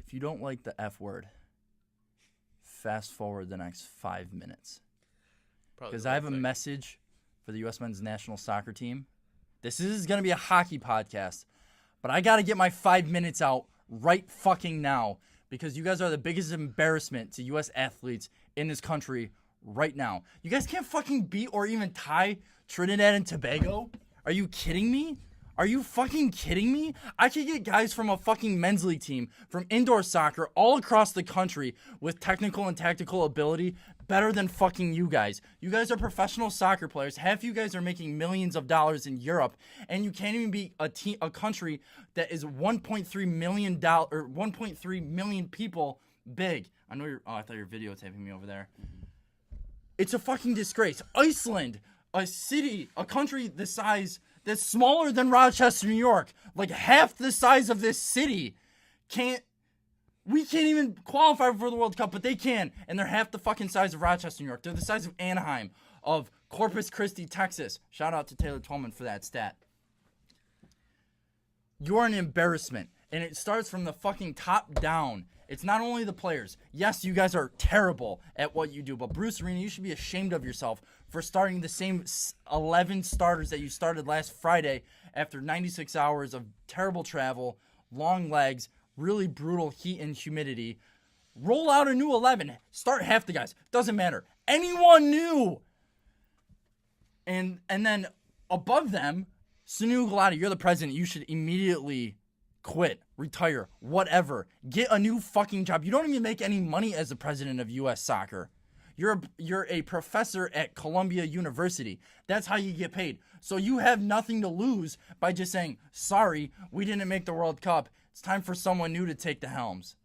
If you don't like the F word, fast forward the next 5 minutes. Because I have a message for the U.S. men's national soccer team. This is going to be a hockey podcast, but I got to get my 5 minutes out right fucking now because you guys are the biggest embarrassment to U.S. athletes in this country right now. You guys can't fucking beat or even tie Trinidad and Tobago? Are you kidding me? Are you fucking kidding me? I could get guys from a fucking men's league team, from indoor soccer, all across the country with technical and tactical ability better than fucking you guys. You guys are professional soccer players. Half you guys are making millions of dollars in Europe, and you can't even beat a country that is 1.3 million people big. I know you're. Oh, I thought you were videotaping me over there. It's a fucking disgrace. Iceland, a city, a country the size that's smaller than Rochester, New York, like half the size of this city, we can't even qualify for the World Cup, but they can, and they're half the fucking size of Rochester, New York. They're the size of Anaheim, of Corpus Christi, Texas. Shout out to Taylor Twellman for that stat. You're an embarrassment, and it starts from the fucking top down. It's not only the players. Yes, you guys are terrible at what you do, but Bruce Arena, you should be ashamed of yourself for starting the same 11 starters that you started last Friday after 96 hours of terrible travel, long legs, really brutal heat and humidity. Roll out a new 11. Start half the guys. Doesn't matter. Anyone new. And then above them, Sunil Gulati, you're the president. You should immediately quit, retire, whatever. Get a new fucking job. You don't even make any money as the president of U.S. Soccer. You're a professor at Columbia University. That's how you get paid. So you have nothing to lose by just saying, sorry, we didn't make the World Cup. It's time for someone new to take the helms.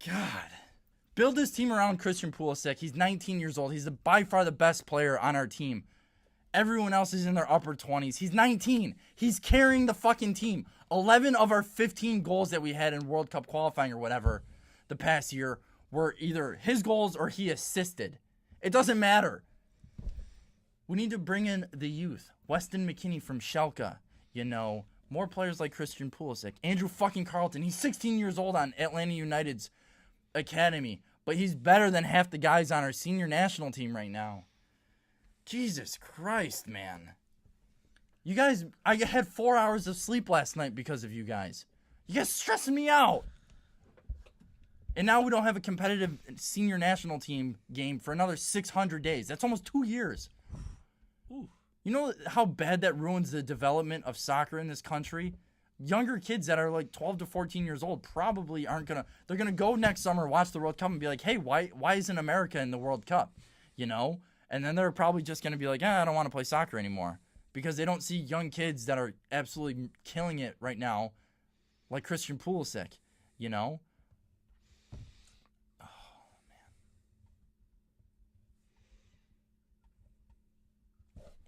God. Build this team around Christian Pulisic. He's 19 years old. He's by far the best player on our team. Everyone else is in their upper 20s. He's 19. He's carrying the fucking team. 11 of our 15 goals that we had in World Cup qualifying or whatever the past year were either his goals or he assisted. It doesn't matter. We need to bring in the youth. Weston McKennie from Schalke. More players like Christian Pulisic. Andrew fucking Carlton. He's 16 years old on Atlanta United's academy. But he's better than half the guys on our senior national team right now. Jesus Christ, man. You guys, I had 4 hours of sleep last night because of you guys. You guys stressing me out. And now we don't have a competitive senior national team game for another 600 days. That's almost 2 years. Ooh. You know how bad that ruins the development of soccer in this country? Younger kids that are like 12 to 14 years old probably aren't going to... They're going to go next summer, watch the World Cup, and be like, hey, why isn't America in the World Cup? And then they're probably just going to be like, I don't want to play soccer anymore. Because they don't see young kids that are absolutely killing it right now, like Christian Pulisic, Oh, man.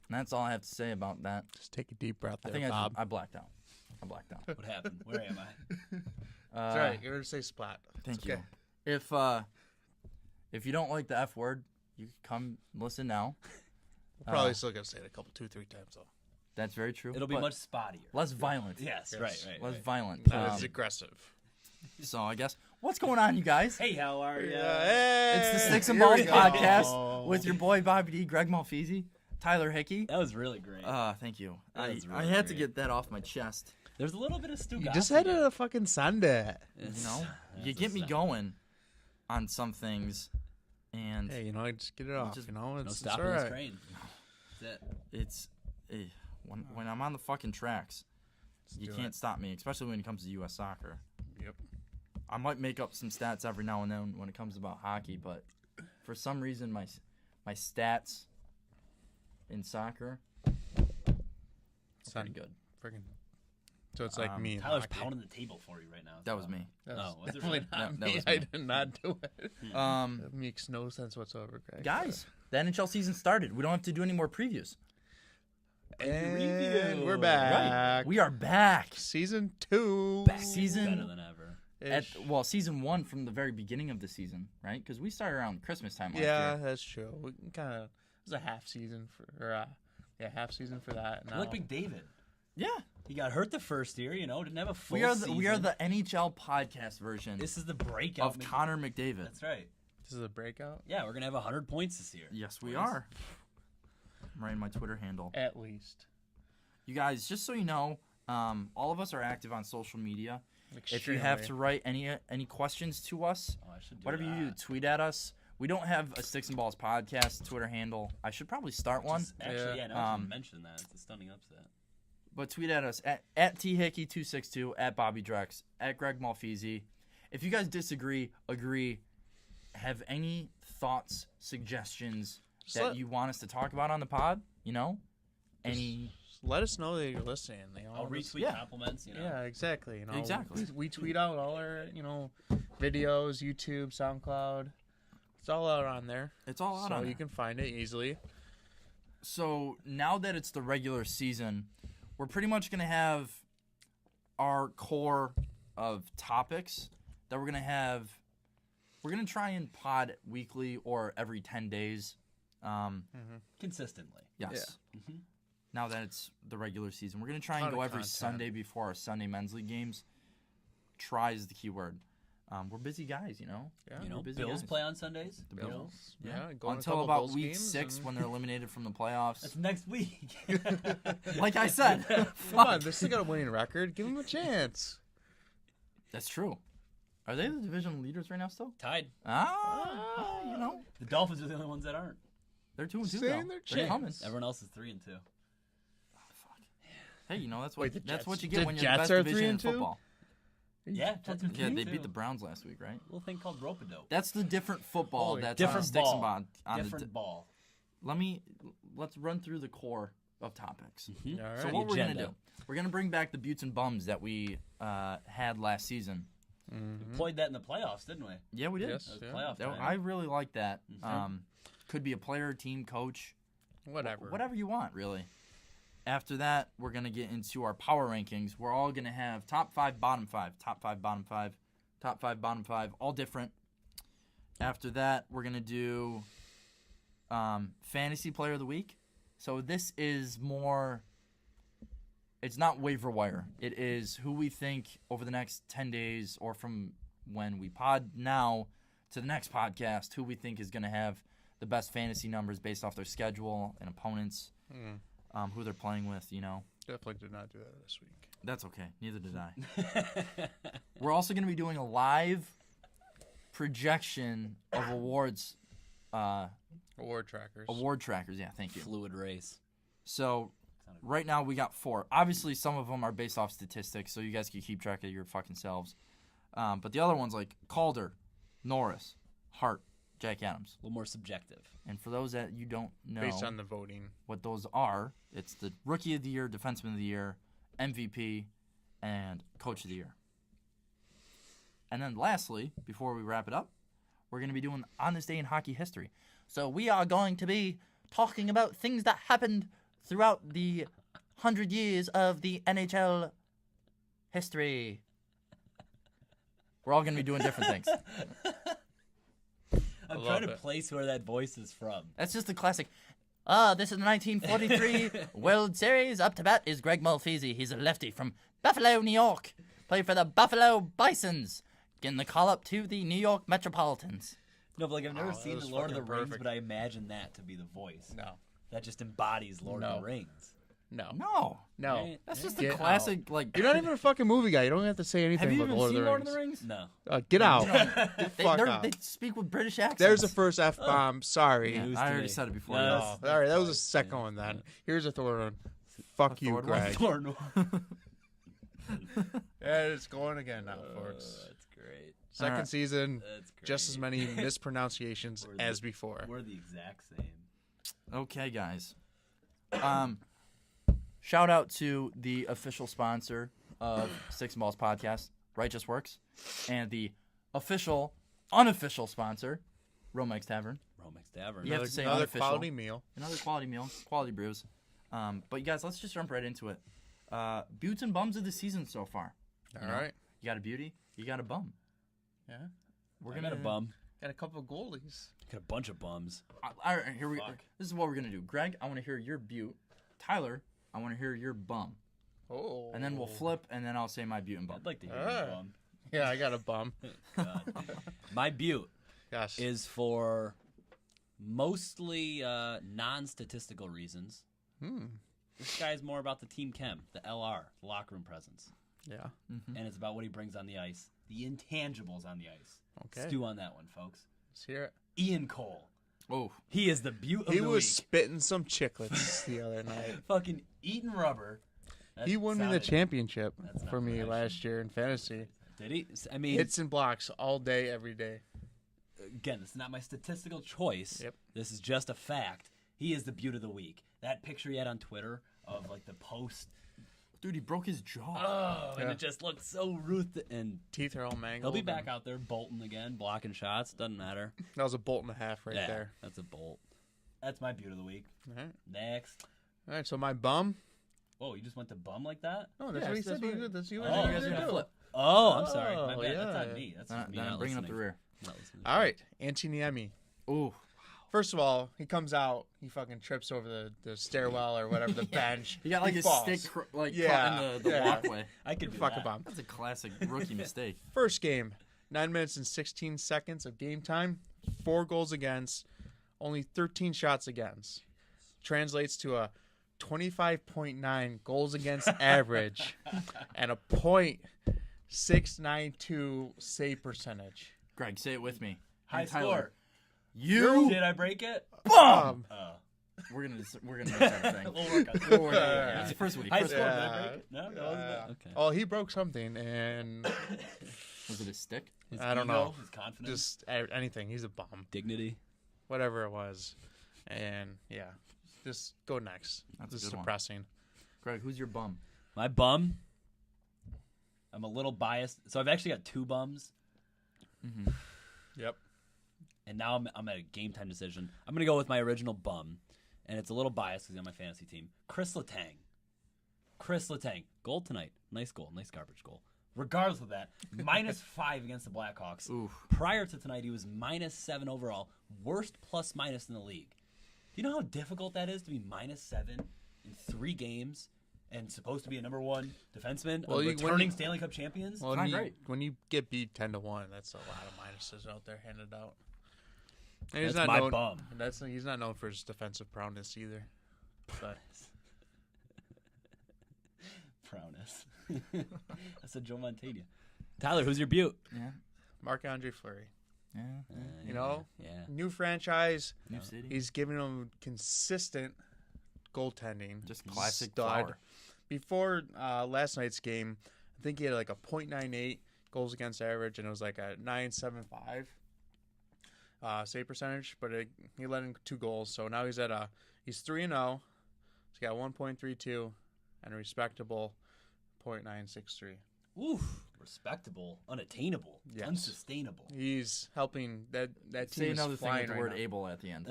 And that's all I have to say about that. Just take a deep breath there, I think Bob. I blacked out. What happened? Where am I? That's right. You're going to say splat. Thank you. If you don't like the F word, you can come listen now. We're probably still going to say it 2-3 times, though. That's very true. It'll be much spottier. Less violent. Yes, right. Less violent. It's aggressive. So I guess, what's going on, you guys? Hey, how are you? Hey, It's the Sticks and Balls podcast with your boy Bobby D, Greg Malfeasy, Tyler Hickey. That was really great. Thank you. That was I really had to great. get that off my chest. There's a little bit of Stu. You just had a fucking Sunday. You get me going on some things, and hey, just get it off. just- No It's stopping all this right. train. That's it. it's when I'm on the fucking tracks, you can't stop me, especially when it comes to U.S. soccer. Yep. I might make up some stats every now and then when it comes about hockey, but for some reason my stats in soccer are pretty good. Freaking. So it's like me. And Tyler's hockey. pounding the table for you right now. That was me. That Oh, was it definitely really? not That me. was I me. did not do it. That makes no sense whatsoever, Greg. Guys, the NHL season started. We don't have to do any more previews. And we're Right. back. We are back. Season 2. Season Better than ever. season 1 from the very beginning of the season, right? Because we started around Christmas time last Yeah, year. that's true. We can kind of. It was a half season for, half season for that. I Now, like Big David. Yeah. He got hurt the first year, didn't have a full We are season. the NHL podcast version This is the breakout. of Connor McDavid. That's right. This is a breakout. Yeah, we're going to have 100 points this year. Yes, we Boys. are. I'm writing my Twitter handle. At least. You guys, just so you know, all of us are active on social media. If you have to Extremely. write any questions to us, Oh, I should do whatever that. you do, tweet at us. We don't have a Sticks and Balls podcast Twitter handle. I should probably start one. Actually, Yeah. now that you mentioned that, it's a stunning upset. But tweet at us at thickey262, at Bobby Drex, at Greg Malfeasy. If you guys disagree, agree, have any thoughts, suggestions that you want us to talk about on the pod, any... Let us know that you're listening. I'll retweet yeah. compliments, Yeah, exactly. Exactly. We tweet out all our, videos, YouTube, SoundCloud. It's all out on there. It's all out So on you there. can find it easily. So now that it's the regular season, we're pretty much going to have our core of topics that we're going to have. We're going to try and pod weekly or every 10 days. Consistently. Yes. Yeah. Mhm. Now that it's the regular season, we're going to try and Ton go of every content. Sunday before our Sunday men's league games. Try is the key word. We're busy guys, Yeah. we're busy Bills guys. play on Sundays. The Bills. Yeah. Going a Until couple about Bills week games 6 and- when they're eliminated from the playoffs. That's next week. Like I said. Come on, they still got a winning record. Give them a chance. That's true. Are they the division leaders right now still? Tied. The The Dolphins are the only ones that aren't. they're 2-2 Stay though. in their They're chance. coming. Everyone else is 3-2. Hey, that's what Wait, the that's Jets- what you get the when you're Jets the are best division in 3-2? football. Yeah, Jets are Yeah, they 3-2. beat the Browns last week, right? Little thing called rope-a-dope. That's the different football Holy- that's Different on Sticks ball. and Bond. Different ball. Let's run through the core of topics. Mhm. All So right. what we're gonna Agenda. do? We're gonna bring back the Buttes and Bums that we had last season. Mhm. Played that in the playoffs, didn't we? Yeah, we did. Yes. That was Yeah. playoff time. I really like that. Mhm. Could be a player, team, coach, Whatever. whatever you want, really. After that, we're going to get into our power rankings. We're all going to have top 5, bottom 5, top 5, bottom 5, top 5, bottom 5, all different. After that, we're going to do fantasy player of the week. So this is more, it's not waiver wire. It is who we think over the next 10 days or from when we pod now to the next podcast, who we think is going to have the best fantasy numbers based off their schedule and opponents. Who they're playing with, Definitely did not do that this week. That's okay. Neither did I. We're also going to be doing a live projection of awards, Award trackers. award trackers. Yeah, thank you. Fluid race. So right now we got 4. Obviously, some of them are based off statistics, so you guys can keep track of your fucking selves. But the other ones like Calder, Norris, Hart, Jack Adams. A little more subjective. And for those that you don't know Based on the voting. what those are, it's the Rookie of the Year, Defenseman of the Year, MVP, and Coach of the Year. And then lastly, before we wrap it up, we're going to be doing On This Day in Hockey History. So we are going to be talking about things that happened throughout the 100 years of the NHL history. We're all going to be doing different things. I'm love trying to it. place where that voice is from. That's just the classic. This is the 1943 World Series. Up to bat is Greg Malfeasy. He's a lefty from Buffalo, New York. Played for the Buffalo Bisons. Getting the call up to the New York Metropolitans. No, but I've never that seen was the Lord of the fucking Rings, perfect. but I imagine that to be the voice. No. That just embodies Lord of No. the Rings. No. No. No. Right? That's just Get the classic, like... You're not even a fucking movie guy. You don't have to say anything Have you about even Lord, seen of the Lord of the Rings? No. Get out. They, Fuck they're- off. they speak with British accents. There's the first F-bomb. Sorry. Yeah, News I to already me. said it before. No, you. that's- All right, that was a fine. second one then. Here's a third one. Fuck you, third one? Greg. Thorn. Yeah, it's going again now, folks. That's great. Second Alright. season, That's great. just as many mispronunciations We're the- as before. We're the exact same. Okay, guys. Shout out to the official sponsor of Sticks and Balls podcast, Righteous Works, and the official, unofficial sponsor, Romex Tavern. Romex Tavern. You have to say Another unofficial. quality meal. Another quality meal, quality brews. But you guys, let's just jump right into it. Buttes and bums of the season so far. All right. You got a beauty, you got a bum. Yeah. We're I gonna got a bum. Got a couple of goalies. Got a bunch of bums. All right, here we. Fuck. This is what we're gonna do. Greg, I want to hear your butte. Tyler, I want to hear your bum. Oh. and then we'll flip, and then I'll say my Butte and bum. I'd like to hear Ah. your bum. Yeah, I got a bum. God. My Butte Yes. is for mostly non-statistical reasons. This guy's more about the team chem, the LR, the locker room presence. Yeah. And it's about what he brings on the ice, the intangibles on the ice. Okay. Stew on that one, folks. Let's hear it. Ian Cole. Oh, He is the Butte of He the was week. spitting some chiclets the other night. Fucking eating rubber. That He won me the sounded- championship That's not for me professional. last year in fantasy. Did he? I mean, Hits and blocks all day, every day. again, it's not my statistical choice. Yep. This is just a fact. He is the Butte of the week. That picture he had on Twitter of like the post. dude, he broke his jaw. Oh, and Yeah. it just looked so and Teeth are all he'll mangled. be back and out there bolting again, blocking shots. Doesn't matter. That was a bolt and a half right yeah, there. that's a bolt. That's my Butte of the week. All right. Next. All right. So my bum. Oh, you just went to bum like that? No, that's Yeah, what he that's said. what- That's you Oh, guys you guys are gonna flip. Oh, I'm sorry. My Oh, bad. That's yeah. not me. That's Then just me I'm not bringing up listening. the rear. Not listening. All right. Antiniemi. Oh, First of all, he comes out. He fucking trips over the stairwell or whatever, the bench. he got like his falls. stick caught Yeah, in the yeah. walkway. I could do Fuck that. a bomb. That's a classic rookie mistake. First game, 9 minutes and 16 seconds of game time, 4 goals against, only 13 shots against. Translates to a 25.9 goals against average and a .692 save percentage. Greg, say it with me. High And Tyler, score. You Did I break it? bum. Oh. We're gonna make that thing. We'll work on it. We'll work on it. It's the first week. High First score. week. Did I break it? No, that wasn't it. Okay. Oh, he broke something, and Was it a stick? His I don't ego, know. His confidence. just anything. He's a bum. Dignity. Whatever it was. And, yeah, just go next. That's a This is good one. depressing. Greg, who's your bum? My bum. I'm a little biased, so I've actually got 2 bums, Yep. and now I'm at a game time decision. I'm gonna go with my original bum, and it's a little biased because he's on my fantasy team. Chris Letang. Chris Letang. Goal tonight. Nice goal. Nice garbage goal. Regardless of that, -5 against the Blackhawks. Oof. Prior to tonight, he was -7 overall. Worst plus-minus in the league. Do you know how difficult that is to be -7 in 3 games and supposed to be a number 1 defenseman, Well, when returning you- Stanley Cup champions? Well, not when you, great. when you get beat 10-1, that's a lot of minuses out there handed out. And That's my known, bum. He's not known for his defensive prowess either. But Prowess. That's a Joe Montana. Tyler, who's your Butte? Yeah. Marc-Andre Fleury, Yeah. you know, Yeah. new franchise. New city. He's giving them consistent goaltending. Just classic Stud. flower. Before last night's game, I think he had like a .98 goals against average, and it was like a .975 save percentage. But he let in 2 goals, so now he's 3-0. He's got 1.32 and a respectable .963. Oof. Respectable. Unattainable. Yes. Unsustainable. He's helping that Say team is another thing flying with the right word now. able at the end.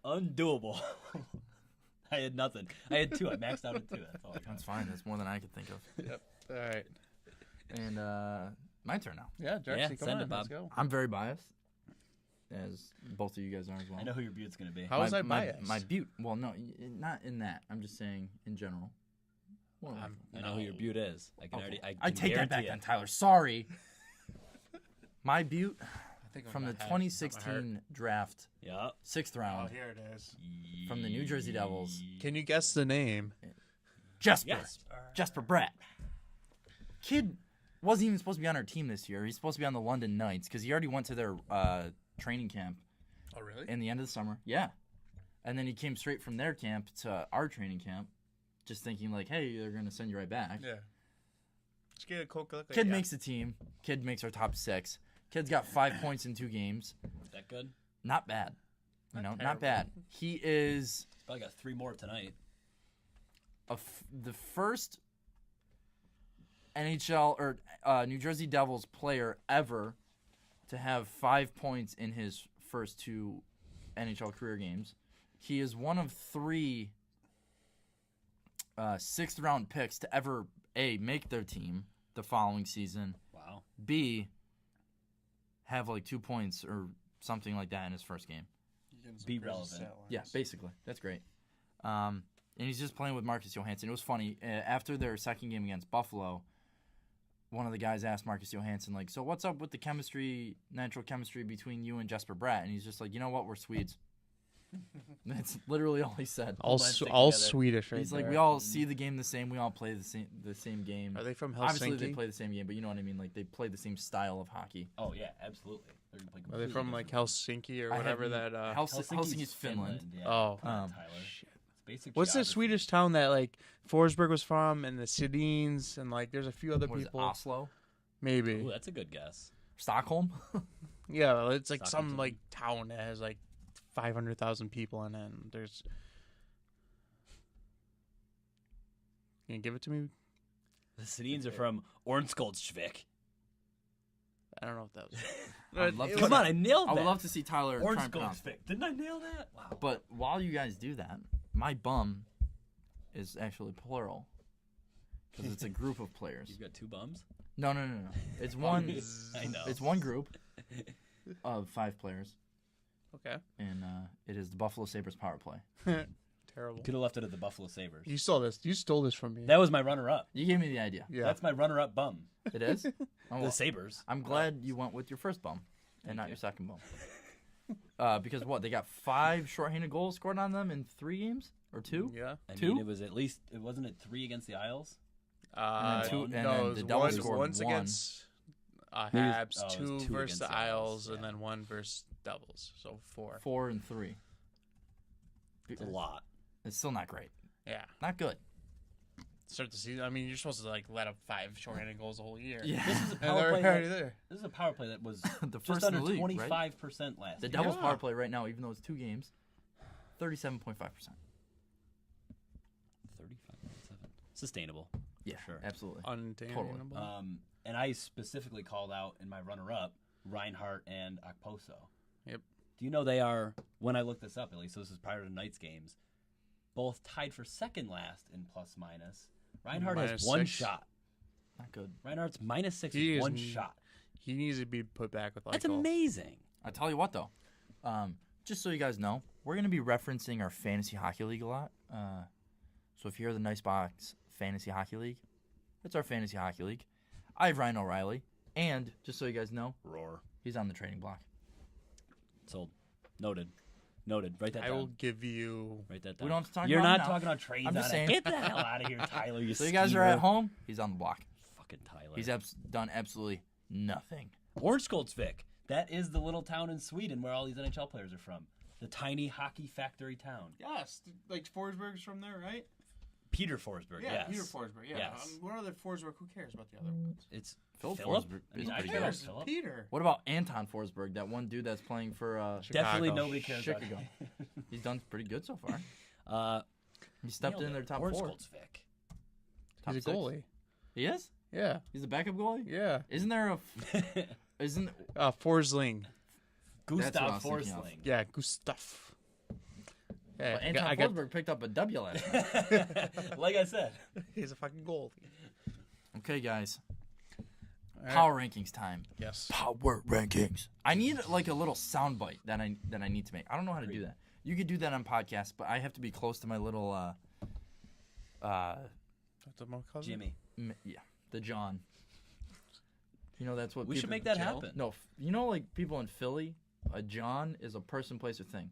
Undoable. I had nothing. I had 2. I maxed out at 2. That's all I got. That's fine. That's more than I could think of. Yep. All right. And my turn now. Yeah, Jexy, Yeah, come send on, it, Bob. let's go. I'm very biased, as both of you guys are as well. I know who your Butte's going to be. How was I my, biased? my Butte. Well, no, not in that. I'm just saying in general. Well, I know who your Butte is. I can already. I can take that back guarantee then, it. Tyler. Sorry. My Butte I think from my the head, not my heart. 2016 draft, Yeah. 6th Oh, round, here it is. from the New Jersey Devils, Can you guess the name? Jesper. Yes. Jesper Bratt. Kid wasn't even supposed to be on our team this year. He's supposed to be on the London Knights because he already went to their training camp Oh, really? in the end of the summer. Yeah. And then he came straight from their camp to our training camp, just thinking like, hey, they're going to send you right back. Yeah. Just get a cool look. Kid makes the team. Kid makes our top 6. Kid's got 5 points in 2 games. Is that good? Not bad. Not terrible. bad. He is Probably got 3 more tonight. the first NHL or New Jersey Devils player ever to have 5 points in his first 2 NHL career games. He is one of 3 6th round picks to ever A, make their team the following season, Wow. B, have like 2 points or something like that in his first game. Be relevant. Yeah, basically. That's great. And he's just playing with Marcus Johansson. It was funny. After their second game against Buffalo, one of the guys asked Marcus Johansson, like, so what's up with the natural chemistry between you and Jesper Bratt? And he's just like, you know what? We're Swedes. That's literally all he said. All Swedish, right? He's like, there. we all see the game the same. We all play the same game. Are they from Helsinki? Obviously, they play the same game, but you know what I mean. Like they play the same style of hockey. Oh yeah, absolutely. They're gonna play Are they completely from like different. Helsinki or I whatever haven't- that? Helsinki's Finland. Yeah. Oh. Come on, Um, Tyler. Shit. It's basic What's the geography. Swedish town that like Forsberg was from, and the Sedins, and like there's a few other What is it, people. Oslo, Maybe. Ooh, that's a good guess. Stockholm. Yeah, it's like some Stockholm. like town that has like 500,000 people in it. And there's. Can you give it to me? The Sedins are from Ornskjoldvik. I don't know if that was. I'd love to- Come on, I nailed that. I would love to see Tyler try and pronounce. Ornskjoldvik. Didn't I nail that? Wow. But while you guys do that, my bum is actually plural because it's a group of players. You've got two bums. No. It's one. I know. It's one group of 5 players, Okay. and it is the Buffalo Sabres power play. Terrible. Could have left it at the Buffalo Sabres. You stole this. You stole this from me. That was my runner-up. You gave me the idea. Yeah. That's my runner-up bum. It is. Oh, The well, Sabres. I'm glad you went with your first bum and not your second bum. Because what, they got 5 shorthanded goals scored on them in 3 games or 2? Yeah. I Two? mean, it was at least. It wasn't it 3 against the Isles. And then two- and no, then it the was Devils one, scored one's 1. against Maybe Habs, it was 2 2 versus against the the Isles, Isles, and yeah. then 1 versus Devils. So 4. 4 and 3. It's a lot. It's still not great. Yeah. Not good. Start the season. I mean, you're supposed to like let up 5 shorthanded goals the whole year. Yeah. This is a And power they're play. already there. This is a power play that was The just first under in the league, right? 25% last The year. Devils Yeah. power play right now, even though it's 2 games, 37.5%. 35.7. Sustainable. Yeah, sure. absolutely. Untenable. And I specifically called out in my runner-up Reinhardt and Okposo. Yep. Do you know they are, when I looked this up at least, so this is prior to tonight's games, both tied for second last in plus minus. Reinhardt has Minus 1 6. shot. Not good. Reinhardt's -6 He with is 1 n- shot. He needs to be put back with like That's amazing. I tell you what, though, just so you guys know, we're going to be referencing our fantasy hockey league a lot. So if you hear the Nice Box Fantasy Hockey League, it's our fantasy hockey league. I have Ryan O'Reilly, and just so you guys know, Roar. he's on the trading block. Sold. Noted. Write that I down. will give you. Write that down. We don't have to talk You're about not him now. talking about trades I'm just on saying. it. Get the hell out of here, Tyler. You So you guys are at schemer. home, he's on the block. Fucking Tyler. He's done absolutely nothing. Ornskjoldvik. That is the little town in Sweden where all these NHL players are from. The tiny hockey factory town. Yes, like Forsberg's from there, right? Peter Forsberg. yes. Peter Forsberg. Yeah. Yes. What other Forsberg? Who cares about the other ones? It's Phil Philip. Forsberg I mean, is I pretty care good. about Philip. Peter. What about Anton Forsberg, that one dude that's playing for Definitely Chicago. nobody cares about Chicago? him. He's done pretty good so far. He stepped Nailed in their it. top 4. Ornskjoldvik. Top He's a 6. goalie. He is? Yeah. He's the backup goalie? Yeah. Isn't there a isn't Forsling. That's what I Gustav was thinking of. Forsling. Yeah, Gustav. Yeah, But Anton I got. Forsberg picked up a W last night. Like I said. He's a fucking goalie. Okay, guys. All right. Power rankings time. Yes. Power rankings. I need like a little sound bite that I need to make. I don't know how to do that. You could do that on podcasts, but I have to be close to my little That's what my cousin. Jimmy. yeah, the John. You know that's what We should people- make that Jill? happen. No, you know like people in Philly, a John is a person, place, or thing.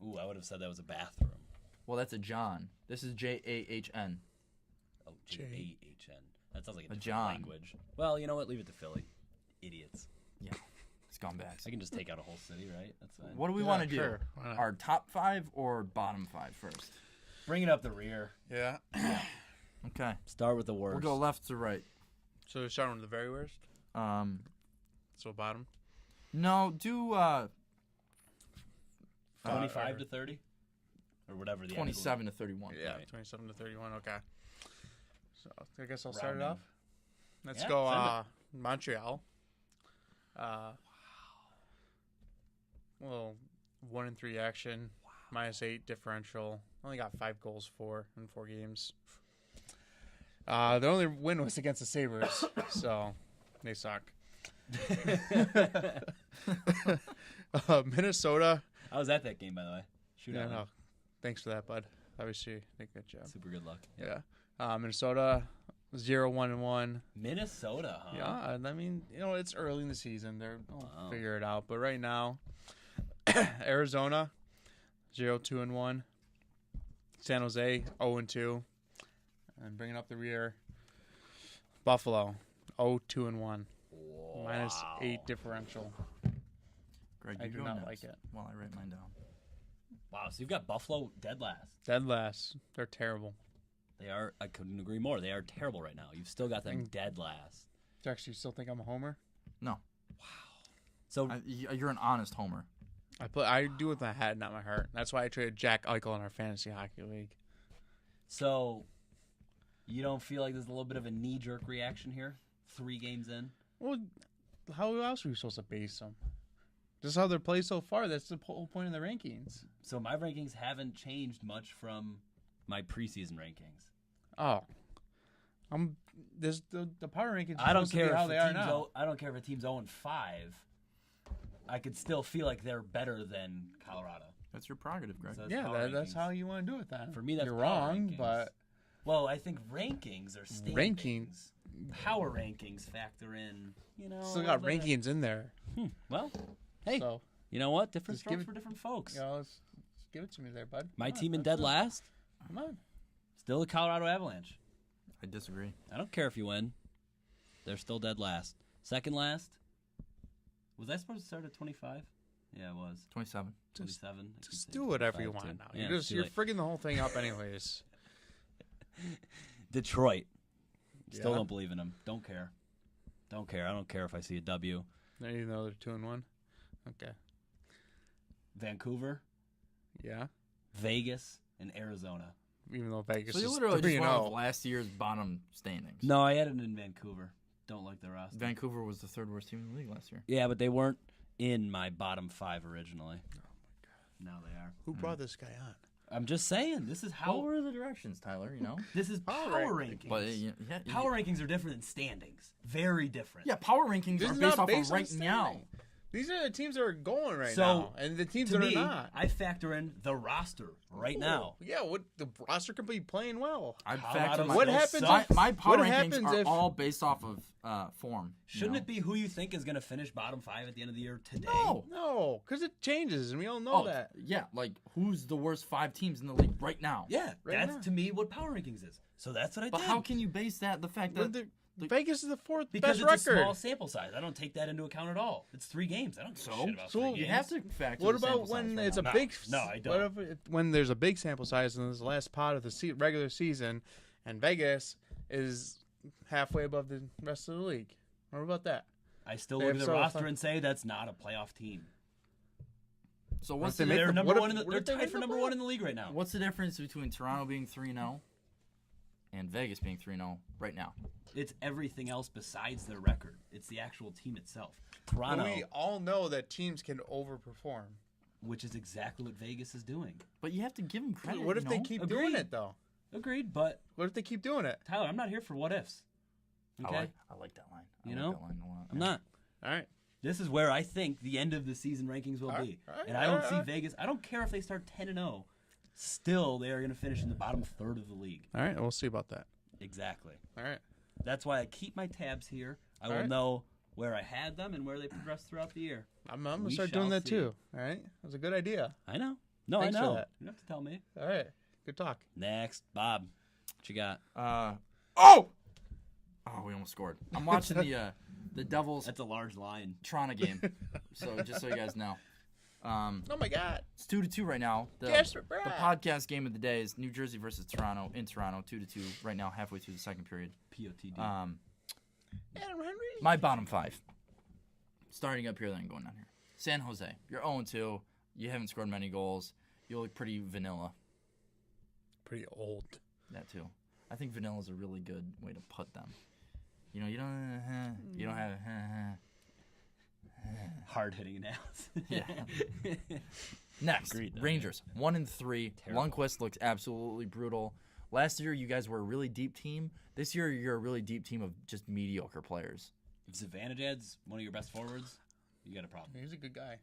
Ooh, I would have said that was a bathroom. Well, that's a John. This is Jahn. Oh, J-A-H-N. That sounds like a different John. language. Well, you know what? Leave it to Philly. Idiots. Yeah, scumbags. I can just take out a whole city, right? That's fine. What do we Yeah, want to do? sure. Why not? Our top 5 or bottom 5 first? Bring it up the rear. Yeah. Okay, Start with the worst. we'll go left to right. So we're starting with the very worst. So bottom. No, do 25 to 30? Or whatever the 27 to 31. Yeah, Right. 27 to 31. Okay. So I guess I'll start it Rounding. off. Let's Yeah, go send Montreal. Well, 1-3 action, -8 differential. Only got 5 goals in 4 games. The only win was against the Sabres, so they suck. Minnesota. I was at that game, by the way. Shoot Yeah, out. no, thanks for that, bud. Obviously, they good job. Super good luck. Yeah. Minnesota 0-1-1. Minnesota, huh? Yeah, and I mean, it's early in the season. They'll Wow. figure it out. But right now, Arizona 0-2-1. San Jose 0-2. And bringing up the rear, Buffalo 0-2-1. Wow. -8 differential. Greg, I you do go not next like it. While I write mine down. Wow, so you've got Buffalo dead last. Dead last. They're terrible. They are, I couldn't agree more. They are terrible right now. You've still got them dead last. Actually, you still think I'm a homer? No, So, you're an honest homer. I do with my head, not my heart. That's why I traded Jack Eichel in our fantasy hockey league. so you don't feel like there's a little bit of a knee-jerk reaction here? 3 games in? Well, how else are we supposed to base them? Just how they're played so far. That's the whole point of the rankings. So my rankings haven't changed much from my preseason rankings. Oh, the power rankings. I don't supposed to be care how if they a are team's now. I don't care if a team's 0-5. I could still feel like they're better than Colorado. That's your prerogative, Greg. So that's Yeah, power that's rankings. how you want to do it then. For me, that's you're power wrong, rankings. but Well, I think rankings are standings. Rankings. Power rankings factor in, still got rankings in there. Well, hey, So you know what? Different Just give strokes it- for different folks. let's give it to me there, bud. My Come on, team in let's dead do it. last, Come on. still the Colorado Avalanche. I disagree. I don't care if you win. They're still dead last. Second last. Was I supposed to start at 25? Yeah, it was. 27. 27. I could Just say do whatever you 25 want too. now. Yeah, You're it's too you're late. frigging the whole thing up anyways. Detroit. Still Yeah. don't believe in them. Don't care. Don't care. I don't care if I see a W. Even though they're 2-1. Okay. Vancouver, Yeah. Vegas, and Arizona. Even though Vegas So you is literally just 3-0. went off last year's bottom standings. No, I had it in Vancouver. Don't like the roster. Vancouver was the 3rd worst team in the league last year. Yeah, but they weren't in my bottom 5 originally. Oh my god. Now they are. Who brought this guy on? I'm just saying, this is how What were the directions, Tyler? this is power rankings. But Power rankings are different than standings. Very different. yeah, power rankings This are is based not off based of on right now. standing. These are the teams that are going right So, now, and the teams To that me, are not. I factor in the roster right now. Yeah, what the roster could be playing well. I'd Colorado's factor my, What still happens sucks. if- my power what rankings happens are if- all based off of form. Shouldn't it be who you think is going to finish bottom 5 at the end of the year today? No. No, because it changes, and we all know Oh, that. yeah. Like, who's the worst 5 teams in the league right now? Yeah, Right that's now. to me what power rankings is. So that's what I But did. how can you base that the fact But that Vegas is the 4th Because best it's a record. small sample size. I don't take that into account at all. It's 3 games. I don't give a shit about 3 So games. you have to factor What the sample about size when for it's now. a No, big? no, I don't. What if when there's a big sample size and this last pot of the regular season, and Vegas is halfway above the rest of the league? What about that? I still They look at have the so roster fun- and say that's not a playoff team. So what's they the, make They're the- number what if- one. what They're if they tied make for the number playoff? 1 in the league right now. what's the difference between Toronto being 3-0 and Vegas being 3-0 right now? It's everything else besides their record. It's the actual team itself. Toronto, We all know that teams can overperform. which is exactly what Vegas is doing. But you have to give them credit. What if you they know? keep Agreed. doing it though? Agreed, but What if they keep doing it? Tyler, I'm not here for what ifs. Okay, I like that line. I You like know? that line a lot. I'm not. All right. This is where I think the end of the season rankings will All be. right, And I don't all see right. Vegas. I don't care if they start 10-0. Still, they are going to finish in the bottom third of the league. All right. We'll see about that. Exactly. All right. That's why I keep my tabs here. I All will right. know where I had them and where they progress throughout the year. I'm gonna We start shall doing that see. too. All right. That's a good idea. I know. No, Thanks I for know. that. You don't have to tell me. All right. Good talk. Next, Bob. What you got? Oh, we almost scored. I'm watching the Devils That's a large line. Toronto game. So just so you guys know, Oh my God. it's 2-2 right now. The Desperate the podcast game of the day is New Jersey versus Toronto in Toronto, 2-2 right now, halfway through the second period. POTD. Adam Henry. My bottom 5. Starting up here, then going down here. San Jose, you're 0-2. You haven't scored many goals. You look pretty vanilla. Pretty old. That too. I think vanilla is a really good way to put them. You know, you don't have. Hard-hitting analysis. Yeah. Next, Agreed, though, Rangers 1-3. Terrible. Lundqvist looks absolutely brutal. Last year, you guys were a really deep team. This year, you're a really deep team of just mediocre players. If Zivanejad's one of your best forwards, you got a problem. He's a good guy.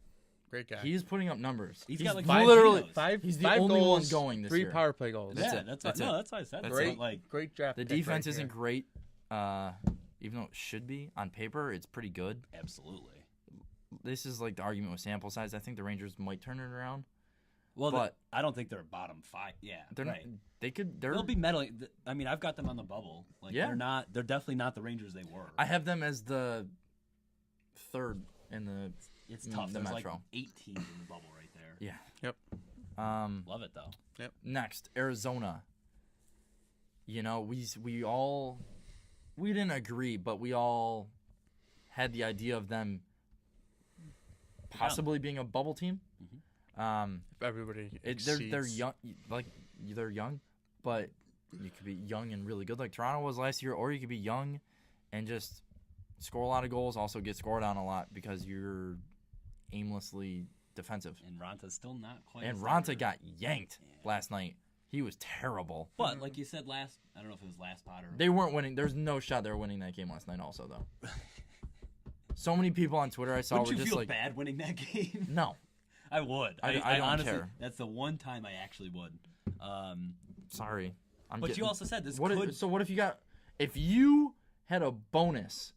Great guy. He's putting up numbers. He's got like five- literally Five. he's the five only goals, one going this 3 year. power play goals. That's yeah, it. that's That's why. it. No, that's why I said. That's But, great. like, Great draft. The pick defense right isn't here. great, even though it should be on paper. It's pretty good. absolutely. This is like the argument with sample size. I think the Rangers might turn it around. Well, But- I don't think they're bottom 5. Yeah, They're right. not. They could. They're. They'll be meddling. I mean, I've got them on the bubble. Like, Yeah. they're not. They're definitely not the Rangers they were. I have them as the third in the. It's tough. the There's like Metro. 8 teams in the bubble right there. Yeah. Yep. Love it though. Next, Arizona. You know, we didn't agree, but we all had the idea of them possibly being a bubble team. If everybody They're exceeds- young, like they're young, but you could be young and really good, like Toronto was last year, or you could be young and just score a lot of goals, also get scored on a lot because you're aimlessly defensive. And Ranta's still not quite. And as Ranta there. got yanked Yeah. last night. He was terrible. But like you said last, I don't know if it was last pot or. They weren't winning. There's no shot they were winning that game last night. Also, though, so many people on Twitter I saw Wouldn't were you just feel like, bad winning that game? "No, I would. I don't honestly, care. That's the one time I actually would. sorry." But you also said this What could. if, so what if you got if you had a bonus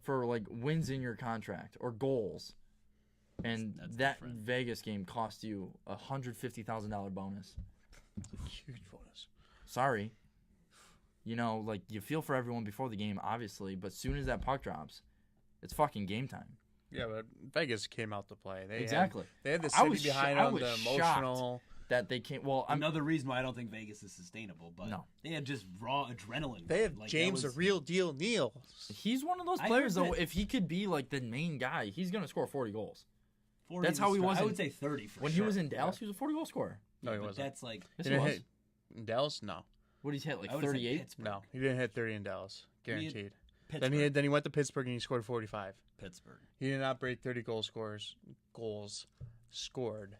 for like wins in your contract or goals, and That's that different. Vegas game cost you $150,000 bonus? huge bonus. Sorry. You know, like you feel for everyone before the game, obviously, but soon as that puck drops, it's fucking game time. Yeah, but Vegas came out to play. Exactly. They had the I city was behind I on was the shocked. emotional. That they can't. Well, I'm Another reason why I don't think Vegas is sustainable, but No. they had just raw adrenaline. They have Like, that James was- the real deal Neal. He's one of those I players, heard though. that- If he could be like the main guy, he's gonna score 40 goals. 40 That's is how he str- was I in- would say 30 for When sure. he was in Dallas, he was a 40-goal scorer. No, he But wasn't. that's like Yes, He he didn't was. hit in Dallas. No, What he's hit like I would've said 38. Pittsburgh. no, he didn't hit 30 in Dallas, guaranteed. Pittsburgh. Then he went to Pittsburgh and he scored 45. Pittsburgh. He did not break 30 goals scored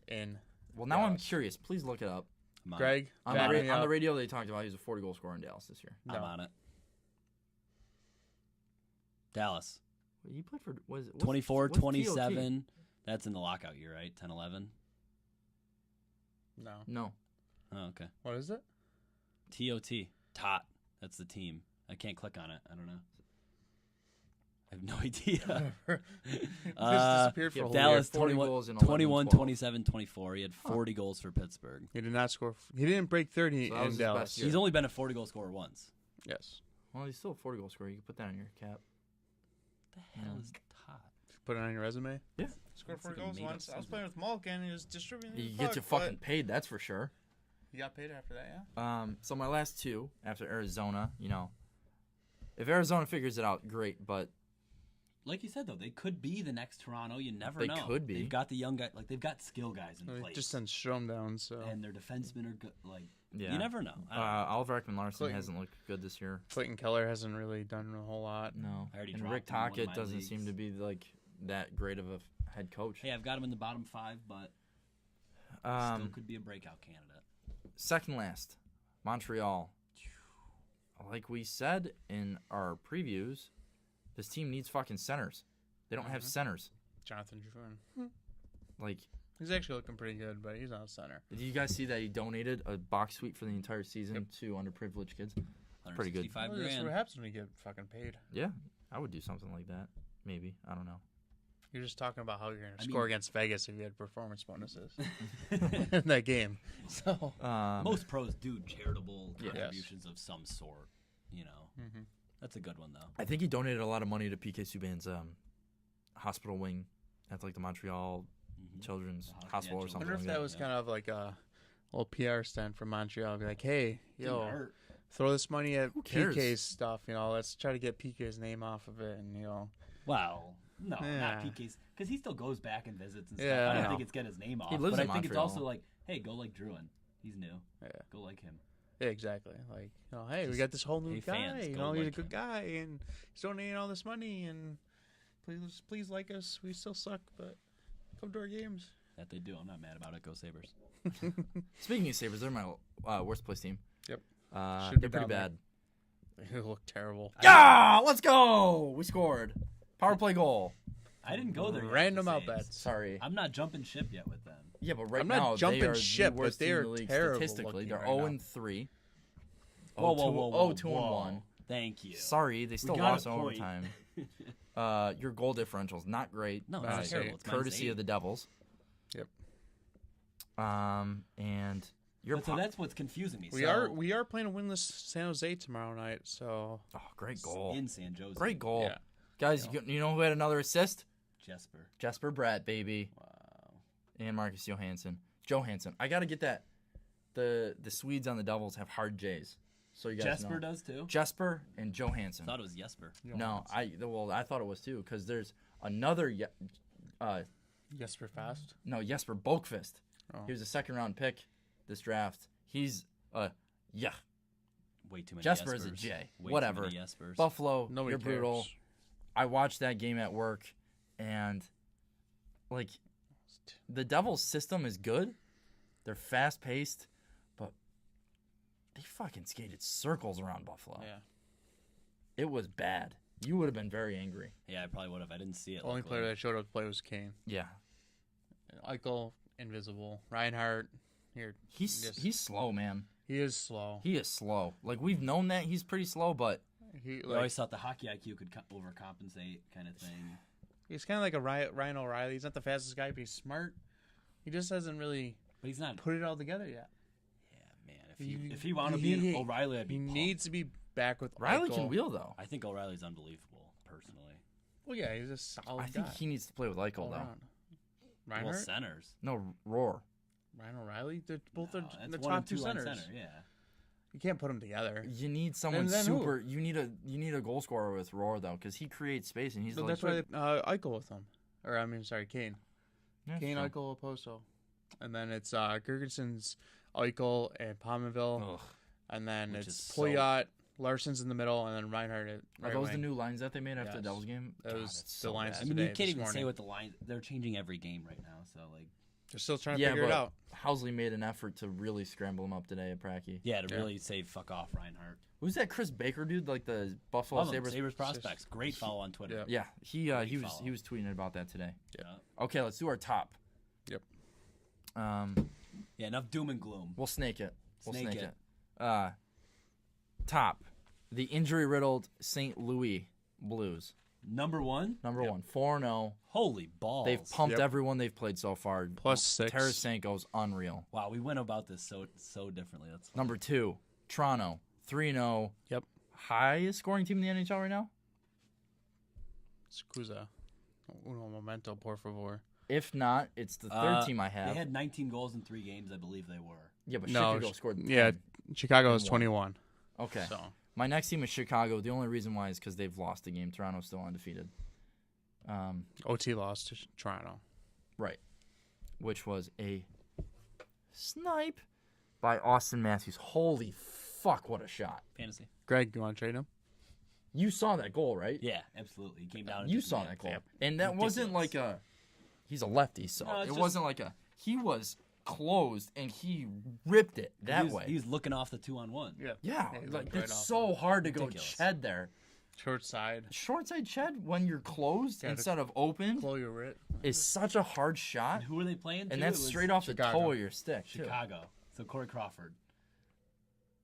in. Well, now I'm Dallas. curious. Please look it up. I'm on Greg, it. On, back the, me on the up. radio, they talked about he was a 40-goal scorer in Dallas this year. I'm No. on it. Dallas. He played for was it 24, what's TOT? 27. That's in the lockout year, right? 10, 11. No. No, Oh, okay. What is it? TOT. Tot. That's the team. I can't click on it. I don't know. I have no idea. Just disappeared for a whole Dallas year. 40 21, goals in 11, 21 12. 27, 24. He had 40 goals for Pittsburgh. He did not score. He didn't break 30 So that was in his Dallas. best year. He's only been a 40-goal scorer once. Yes. well, he's still a 40-goal scorer. You can put that on your cap. The hell is Tot? Put it on your resume. Yeah, Scored That's 4 like a goals made-up once. I was sentence. playing with Malkin. He was distributing. he the gets you puck, fucking paid. That's for sure. He got paid after that, yeah. So my last two after Arizona, you know, if Arizona figures it out, great. But Like you said, though, they could be the next Toronto. You never They know. could be. They've got the young guy. Like, they've got skill guys in They place. just sent Strom down, so And their defensemen are good. Like, yeah, you never know. I don't know. Oliver Ekman-Larsson Clayton. hasn't looked good this year. Clayton Keller hasn't really done a whole lot. No, I already and dropped Rick him in one of Tocchet my doesn't seem leagues. to be like that great of a head coach. Hey, I've got him in the bottom 5, but still could be a breakout candidate. Second last, Montreal. Like we said in our previews, this team needs fucking centers. They don't have centers. Jonathan Drouin. Like, He's actually looking pretty good, but he's not a center. did you guys see that he donated a box suite for the entire season to underprivileged kids? Pretty good. 165 Well, that's grand. what happens when you get fucking paid. Yeah, I would do something like that. Maybe. I don't know. You're just talking about how you're going to I score mean- against Vegas if you had performance bonuses in that game. So Most pros do charitable Yes. contributions of some sort. You know, Mhm. that's a good one though. I think he donated a lot of money to PK Subban's hospital wing at like the Montreal Children's The Hospital or children's- I something wonder if like that that. was kind of like a little PR stunt from Montreal. Be like, hey, Didn't yo, hurt. throw this money at cares? PK's stuff. You know, let's try to get PK's name off of it. And, you know, Wow. No, Yeah. not PK's, because he still goes back and visits and stuff. Yeah, I I don't know. think it's getting his name off. lives but in I think it's Montreal. also like, hey, go like Drouin. He's new. yeah. Go like him. Yeah, exactly. Like, you know, hey, we Just, got this whole new hey, guy. fans, You go know, he's a like good him. guy, and he's donating all this money. And please like us. We still suck, but come to our games. That they do. I'm not mad about it. Go Sabres. Speaking of Sabres, they're my worst place team. Yep. They're Should be pretty down there. bad. It looked terrible. Yeah, let's go. We scored. Power play goal. I didn't go there yet. Random with out the Saints. bets. Sorry. I'm not jumping ship yet with them. Yeah, but right I'm now not jumping they are ship, the but worst they team in are the league terrible statistically. looking They're right now. 0-3. Whoa, whoa, whoa, whoa, 0-2-1. Thank you. Sorry, they still got lost a in point. overtime. Your goal differential's not great. No, it's it's terrible. It's courtesy of the Devils. Yep. And you're So that's what's confusing me. We are playing a winless San Jose tomorrow night, so great goal. in San Jose. Great goal. Yeah. Guys, you know who had another assist? Jesper. Brett, baby. Wow. And Marcus Johansson. I got to get that. The Swedes on the Devils have hard J's. So you guys Jesper know. does too. Jesper and Johansson. I thought it was Jesper. No, I thought it was too because there's another Jesper Fast. Jesper Bokvist. Oh. He was a second round pick this draft. He's Way too many Jesper is a Jespers. J. Way Whatever. Too many Jespers. Buffalo, Nobody you're cares. brutal. I watched that game at work, and like the Devils' system is good. They're fast paced, but they fucking skated circles around Buffalo. Yeah. It was bad. You would have been very angry. Yeah, I probably would have. I didn't see it. The only luckily. player that showed up to play was Kane. Yeah, Eichel, invisible. Reinhardt, here. he's slow, man. He is slow. He is slow. Like we've known that he's pretty slow, but He I always thought the hockey IQ could overcompensate, kind of thing. he's kind of like a Ryan O'Reilly. He's not the fastest guy, but he's smart. He just hasn't really But he's not. put it all together yet. Yeah, man. If he wound up being O'Reilly, I'd be He pumped. needs to be back with Riley Eichel. can wheel though. I think O'Reilly's unbelievable, personally. Well, yeah, he's a solid I think guy. he needs to play with Eichel all though. around. Well, Reinhardt, centers. No, Roar. Ryan O'Reilly, they're both No, are that's the one top and two two line centers. center, yeah. You can't put them together. You need someone then who? super. You need a goal scorer with Roar though, because he creates space and he's But like. that's why Eichel with them, or I mean, sorry, Kane. Yeah, Kane, sure. Eichel, Oposo, and then it's Gergenson's Eichel and Palmerville, Ugh. and then Which it's is so- Poyot, Larson's in the middle, and then Reinhardt at Are right those wing. the new lines that they made after the Yes. Devils game? That God, was it's the so lines bad. I mean, today, you can't this even say morning. what the line. They're changing every game right now, so like. They're still trying to Yeah, figure it but out. Housley made an effort to really scramble him up today at Pracky. Yeah, to Yeah. really say fuck off Reinhardt. Who's that Chris Baker dude? Like the Buffalo Love him. Sabres? Sabres prospects. Great follow on Twitter. Yeah. Yeah, he follow. was tweeting about that today. Yeah. Okay, let's do our top. Yep. Yeah, enough doom and gloom. We'll snake it. We'll Snake snake it. it. Top. The injury riddled St. Louis Blues. Number one. Number one. 4-0. Holy balls. They've pumped Yep. everyone they've played so far. +6. Tarasenko's unreal. Wow, we went about this so differently. That's Number two. Toronto. 3-0. Yep. Highest scoring team in the NHL right now? Scusa. Uno momento, por favor. If not, it's the third team I have. They had 19 goals in 3 games, I believe they were. Yeah, but No, Chicago scored 10. Yeah, Chicago is and 21. Okay. So My next team is Chicago. The only reason why is because they've lost the game. Toronto's still undefeated. OT lost to Toronto. Right. Which was a snipe by Austin Matthews. Holy fuck, what a shot. Fantasy. Greg, you want to trade him? You saw that goal, right? Yeah, absolutely. He came down. And You just saw made that it. goal. Yep. And that wasn't like Ridiculous. he's a lefty, so No, it's it just- wasn't like he was closed and he ripped it that he was, way. He was looking off the 2-on-1. yeah, he like looked right it's off so hard to Ridiculous. go Ched there. Short side. Short side Ched when you're closed Yeah, to instead of open Blow your writ. is such a hard shot. And who were they playing? And too? that's It was straight off the Chicago. toe of your stick, too. Chicago. So Corey Crawford.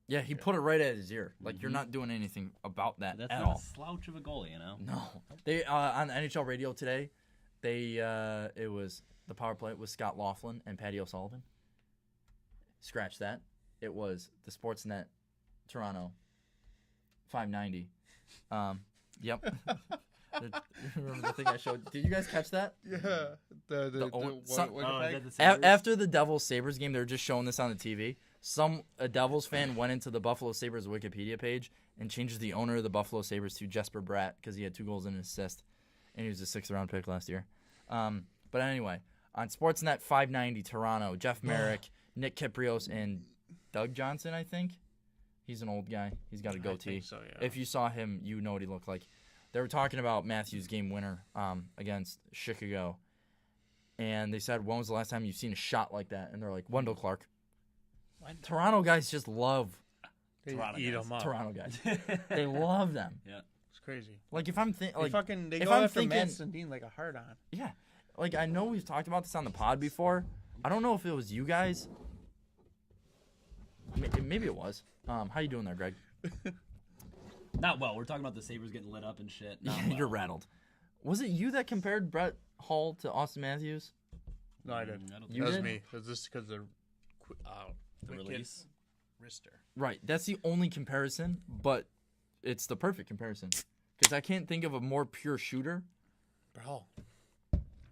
Yeah, he put it right at his ear. Like, you're not doing anything about that That's at not all. a slouch of a goalie, you know. No. They on NHL radio today, it was the power play was Scott Laughlin and Patty O'Sullivan. Scratch that. It was the Sportsnet Toronto 590. Yep. Remember the thing I showed? Did you guys catch that? Yeah. The Oh, some- Oh, is that the Sabres? After the Devils Sabres game, they were just showing this on the TV. A Devils fan went into the Buffalo Sabres Wikipedia page and changed the owner of the Buffalo Sabres to Jesper Bratt because he had 2 goals and an assist, and he was a 6th-round pick last year. But anyway, on Sportsnet 590 Toronto, Jeff Merrick, Nick Kiprios, and Doug Johnson, I think. He's an old guy. He's got a goatee. think so, yeah. If you saw him, you know what he looked like. They were talking about Matthews' game winner against Chicago. And they said, when was the last time you've seen a shot like that? And they're like, Wendell Clark. Toronto guys just love They Toronto eat guys. them up. Toronto guys. They love them. Yeah. It's crazy. Like if I'm thinking, like They if go I'm after thinking, Matt Sundin like a hard on. yeah, like I know we've talked about this on the pod before. I don't know if it was you guys. Maybe it was. How you doing there, Greg? Not well. We're talking about the Sabres getting lit up and shit. Not Yeah, well. you're rattled. Was it you that compared Brett Hull to Austin Matthews? No, I did. I don't You That was did? me. It was just because the wicked release. wrister. Right. That's the only comparison, but it's the perfect comparison because I can't think of a more pure shooter Bro.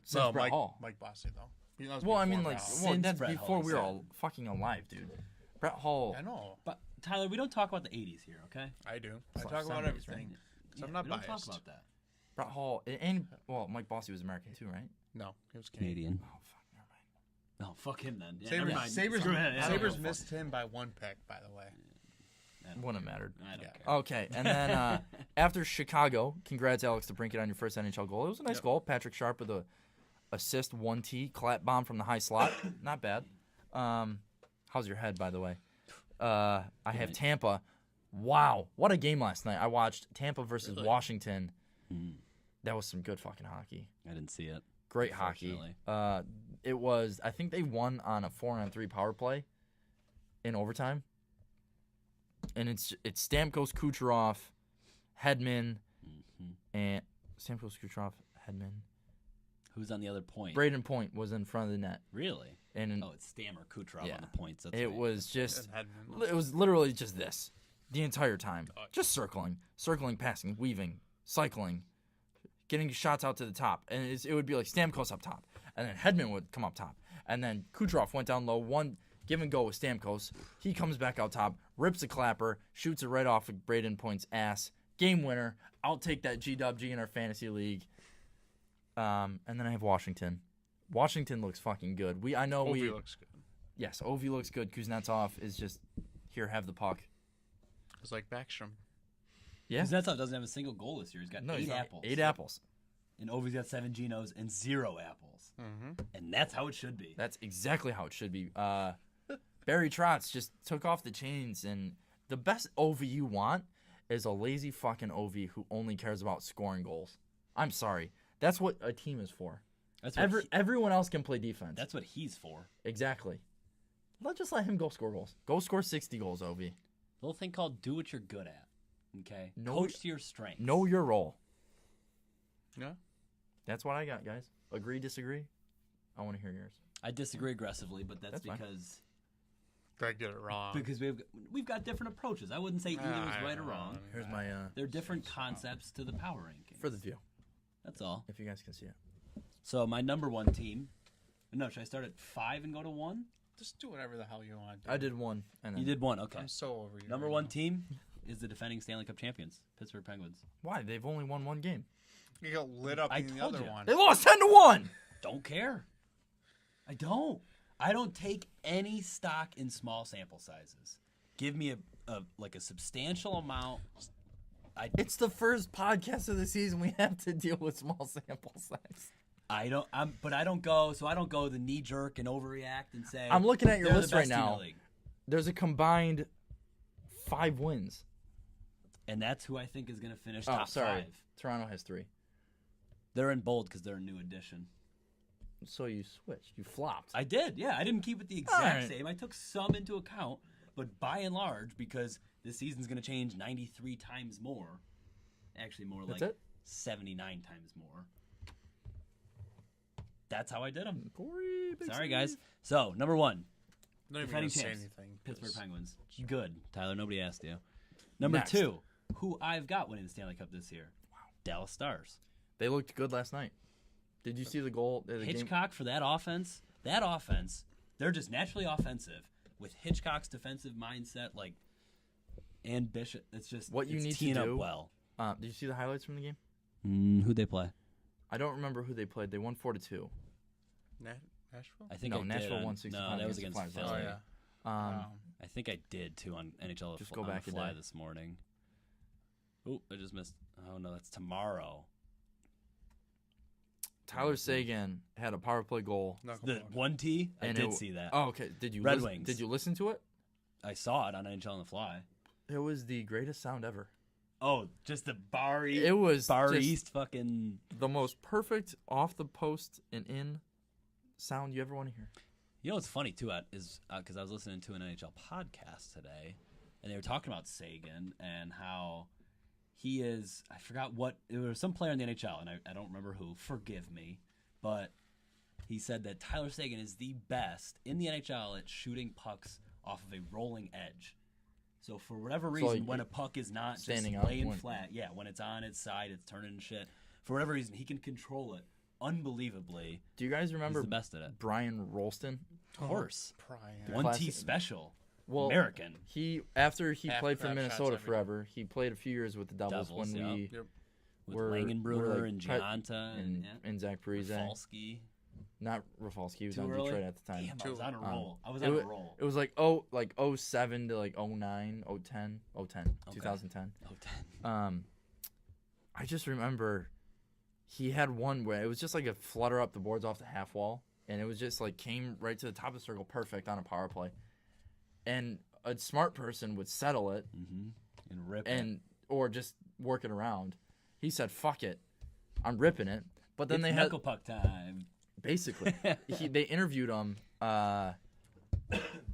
since No, Brett Hull. Mike Bossy though. That was Well, I before mean, like, Brett Hull. well, Since that's Brett before Hull, we were yeah. all fucking alive, dude. Brett Hull. I know. But Tyler, we don't talk about the '80s here, okay? I do. I Slash talk about 70s, everything. right? So I'm not we don't biased. talk about that. Brett Hull and well, Mike Bossy was American too, right? No, he was Canadian. Oh fuck, never mind. Oh, fuck him then. Yeah, Sabres, never mind. Sabres, Screw him. Yeah, Sabres fuck. missed him by 1 pick, by the way. Wouldn't have mattered. I don't Yeah. care. Okay, and then after Chicago, congrats Alex DeBrincat on your first NHL goal. It was a nice goal. Patrick Sharp with a assist, 1T, clap bomb from the high slot. Not bad. How's your head, by the way? I have Tampa. Wow, what a game last night. I watched Tampa versus Really? Washington. That was some good fucking hockey. I didn't see it. Great hockey. Unfortunately. It was, I think they won on a 4-on-3 power play in overtime. And it's Stamkos, Kucherov, Hedman, and Stamkos, Kucherov, Hedman. Who's on the other point? Braden Point was in front of the net. Really? And Oh, it's Stammer Kucherov Yeah. on the points. That's it right. was just, And Hedman. it was literally just this the entire time. Just circling, passing, weaving, cycling, getting shots out to the top. And it would be like Stamkos up top. And then Hedman would come up top. And then Kucherov went down low, one give and go with Stamkos. He comes back out top, rips a clapper, shoots it right off of Braden Point's ass. Game winner. I'll take that GWG in our fantasy league. And then I have Washington. Washington looks fucking good. I know Ovi looks good. Yes, Ovi looks good. Kuznetsov is just here, have the puck. It's like Backstrom. Yeah. Kuznetsov doesn't have a single goal this year. He's got No, 8 he's not. apples. 8 apples. And Ovi's got 7 Genos and 0 apples. Mm-hmm. And that's how it should be. That's exactly how it should be. Barry Trotz just took off the chains, and the best Ovi you want is a lazy fucking Ovi who only cares about scoring goals. I'm sorry. That's what a team is for. That's what Everyone else can play defense. that's what he's for. Exactly. Just let him go score goals. Go score 60 goals, Ovi. Little thing called do what you're good at. Okay? Know- Coach to your strengths. Know your role. Yeah. That's what I got, guys. Agree, disagree? I want to hear yours. I disagree aggressively, but that's That's fine. because Greg did it wrong. we've got different approaches. I wouldn't say either is right or wrong. Here's my They're different concepts to the power rankings. for the view, That's all. if you guys can see it. So my number 1 team. No, should I start at 5 and go to 1? Just do whatever the hell you want. I did one, and then You did 1. Okay. I'm so over you. Number right 1 now. team is the defending Stanley Cup champions, Pittsburgh Penguins. Why? They've only won one game. You got lit up I in the told other you. one. They lost 10-1. Don't care. I don't take any stock in small sample sizes. Give me a substantial amount. It's the first podcast of the season. We have to deal with small sample size. I don't go the knee jerk and overreact and say I'm looking at your they're list the right best team in the now. league. There's a combined 5 wins. And that's who I think is going to finish Oh, top sorry. 5. Toronto has 3. They're in bold because they're a new addition. So you switched. You flopped. I did, yeah. I didn't keep it the exact Alright. same. I took some into account, but by and large, because this season's going to change 93 times more, actually more That's like it? 79 times more. That's how I did them. Corey, big Sorry, Steve. guys. So, number 1, Not even defending gonna say champs, anything. Pittsburgh 'cause Penguins. Good, Tyler. Nobody asked you. Number Next. 2, who I've got winning the Stanley Cup this year. Wow. Dallas Stars. They looked good last night. Did you see the goal? The game? Hitchcock for that offense. That offense, they're just naturally offensive with Hitchcock's defensive mindset, and Bishop. It's just What you it's need to teeing do- up well. Did you see the highlights from the game? Who'd they play? I don't remember who they played. They won 4-2. Nashville? I think No, I did Nashville on- won 65 No, that was against against the Philly. Flyers. Oh, yeah. I think I did too on NHL. Just go on back the a fly day. this morning. Oh, I just missed. Oh no, that's tomorrow. Tyler Sagan had a power play goal. The 1T. I and did it- see that. Oh, okay. Did you Red listen, Wings. Did you listen to it? I saw it on NHL on the fly. It was the greatest sound ever. Oh, just the Bar East. It was Bar just East fucking. the most perfect off the post and in sound you ever want to hear. You know what's funny too is because I was listening to an NHL podcast today, and they were talking about Sagan and how he is. I forgot what it was. Some player in the NHL, and I don't remember who. Forgive me, but he said that Tyler Sagan is the best in the NHL at shooting pucks off of a rolling edge. So for whatever reason, like when a puck is not standing just up, laying when- flat, when it's on its side, it's turning and shit. For whatever reason, he can control it unbelievably. Do you guys remember He's the best at it. Brian Rolston? Of course. Brian. 1T classic- special. Well, American. after he Half played for crap shots Minnesota every forever, he played a few years with the Devils, Devils, when yeah. we Yep. With were Langenbrunner like and cut- Gianta and Zach Parise. Rafalski. Not Rafalski. He was Too on early? Detroit at the time. Damn, I was on a Um, roll. I was it on wa- a roll. It was like 07 to like 09, 010, Okay. 2010. Oh, 10. I just remember he had one where it was just like a flutter up the boards off the half wall, and it was just like came right to the top of the circle, perfect on a power play. And a smart person would settle it Mm-hmm. And rip it. and or just work it around. He said, "Fuck it, I'm ripping it." But then It's they had knuckle puck time. basically they interviewed him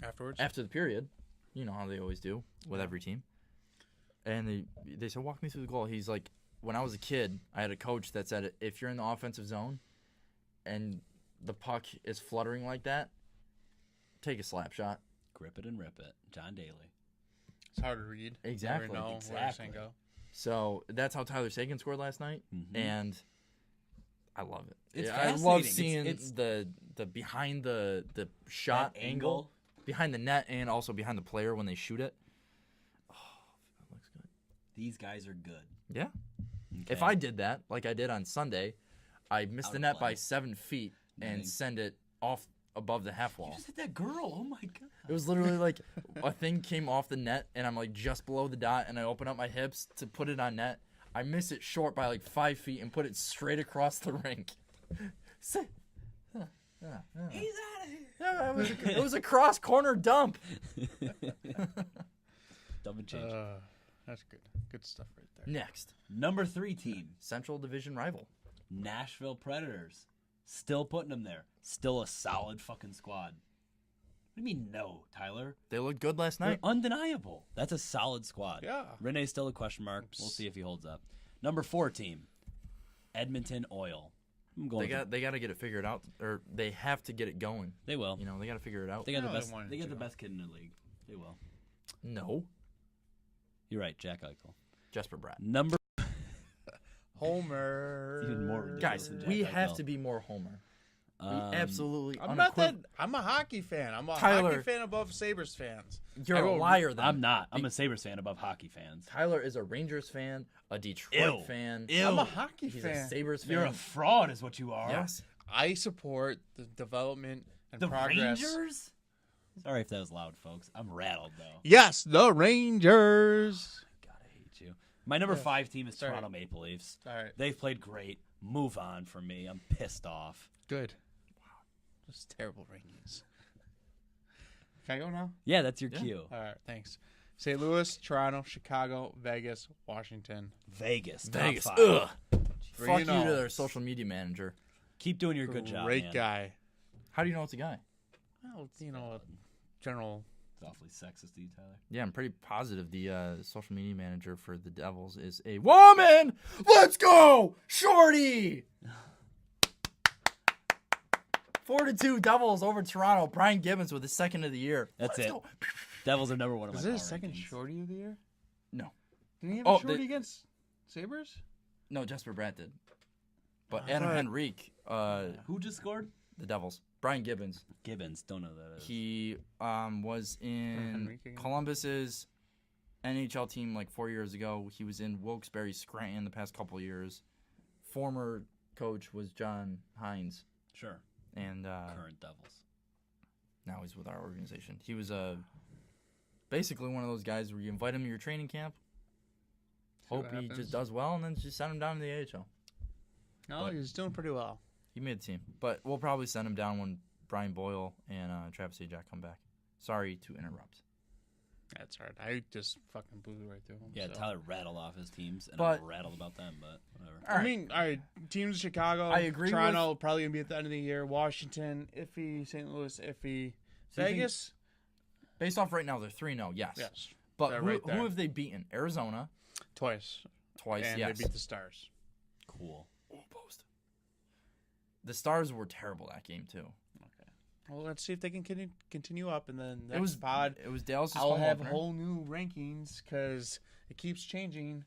Afterwards. after the period. You know how they always do with every team. And they said, "Walk me through the goal." He's like, "When I was a kid, I had a coach that said if you're in the offensive zone and the puck is fluttering like that, take a slap shot." Grip it and rip it. John Daly. It's hard to read. Exactly. Never know where Exactly. it's gonna go. So that's how Tyler Sagan scored last night, Mhm. and I love it. It's I love fascinating. seeing It's- the behind the shot That angle, behind the net, and also behind the player when they shoot it. Oh, that looks good. These guys are good. Yeah. Okay. If I did that, like I did on Sunday, I missed Out the of net play. by 7 feet and Netting. send it off above the half You wall. just hit that girl. Oh my god. It was literally like a thing came off the net, and I'm like just below the dot, and I open up my hips to put it on net. I miss it short by like 5 feet and put it straight across the rink. He's out of here. Yeah, it was a cross corner dump. Dumb and change. That's good. Good stuff right there. Next, Number 3 team, Central Division rival. Nashville Predators. Still putting them there. Still a solid fucking squad. What do you mean no, Tyler? They looked good last They're night. undeniable. That's a solid squad. Yeah. Renee's still a question mark. We'll see if he holds up. Number 4 team, Edmonton Oil. I'm going. They got to get it figured out, or they have to get it going. They will. You know, they got to figure it out. They got No, the they best. wanted They got to. the best kid in the league. They will. No, You're right, Jack Eichel. Jesper Bratt. Number Homer. Even more ridiculous. Guys, than Jack we Eichel. have to be more Homer. We absolutely. I'm not that. unequiv- I'm a hockey fan. I'm a Tyler. hockey fan above Sabres fans. You're I a go- liar. Then I'm not. I'm a Sabres fan above hockey fans. Tyler is a Rangers fan, a Detroit Ew. fan. Ew. I'm a hockey He's fan. a Sabres fan. You're a fraud, is what you are. Yes. I support the development and The progress. Rangers. Sorry if that was loud, folks. I'm rattled though. Yes, the Rangers. God, I hate you. My number 5 team is Sorry. Toronto Maple Leafs. All right, They've played great. Move on from me. I'm pissed off. good. Wow, just terrible rankings. Can I go now? Yeah, that's your Yeah. cue. All right, thanks. St. Louis, Toronto, Chicago, Vegas, Washington. Vegas. Top Vegas. 5. Ugh. Three Fuck and you to oh. their social media manager. Keep doing your good job, Great man. guy. How do you know it's a guy? Well, you know, general. It's awfully sexist to you, Tyler. Yeah, I'm pretty positive the social media manager for the Devils is a woman. Let's go, Shorty. 4-2 Devils over Toronto. Brian Gibbons with his second of the year. That's Let's it. go. Devils are number 1 of my Is it power his second rankings. shorty of the year? No, Didn't he have Oh, a shorty the- against Sabres? no, Jesper Bratt did. But I Adam thought- Henrique, Who just scored? the Devils. Brian Gibbons. Gibbons. Don't know who that is. He was in Henrique again? Columbus's NHL team like 4 years ago. He was in Wilkes-Barre Scranton the past couple of years. Former coach was John Hines, Sure. and Current Devils. now he's with our organization. He was basically one of those guys where you invite him to your training camp, what hope he happens. just does well, and then just send him down to the AHL. No, But- he's doing pretty well. He made the team, but we'll probably send him down when Brian Boyle and Travis Zajac come back. Sorry to interrupt. That's hard. I just fucking blew right through them. Yeah, so. Tyler rattled off his teams, and But- I'm rattled about them, but whatever. All right. I mean, all right. Teams in Chicago. I agree Toronto probably gonna be at the end of the year. Washington iffy. St. Louis iffy. So you Vegas. Based off right now, they're 3-0, yes. Yes. But They're who, right there. who have they beaten? Arizona Twice. twice, And yes. they beat the Stars. Cool. Post. The Stars were terrible that game too. Okay. Well, let's see if they can continue up, and then next It was pod. It was Dallas' I'll home have opener. whole new rankings because it keeps changing.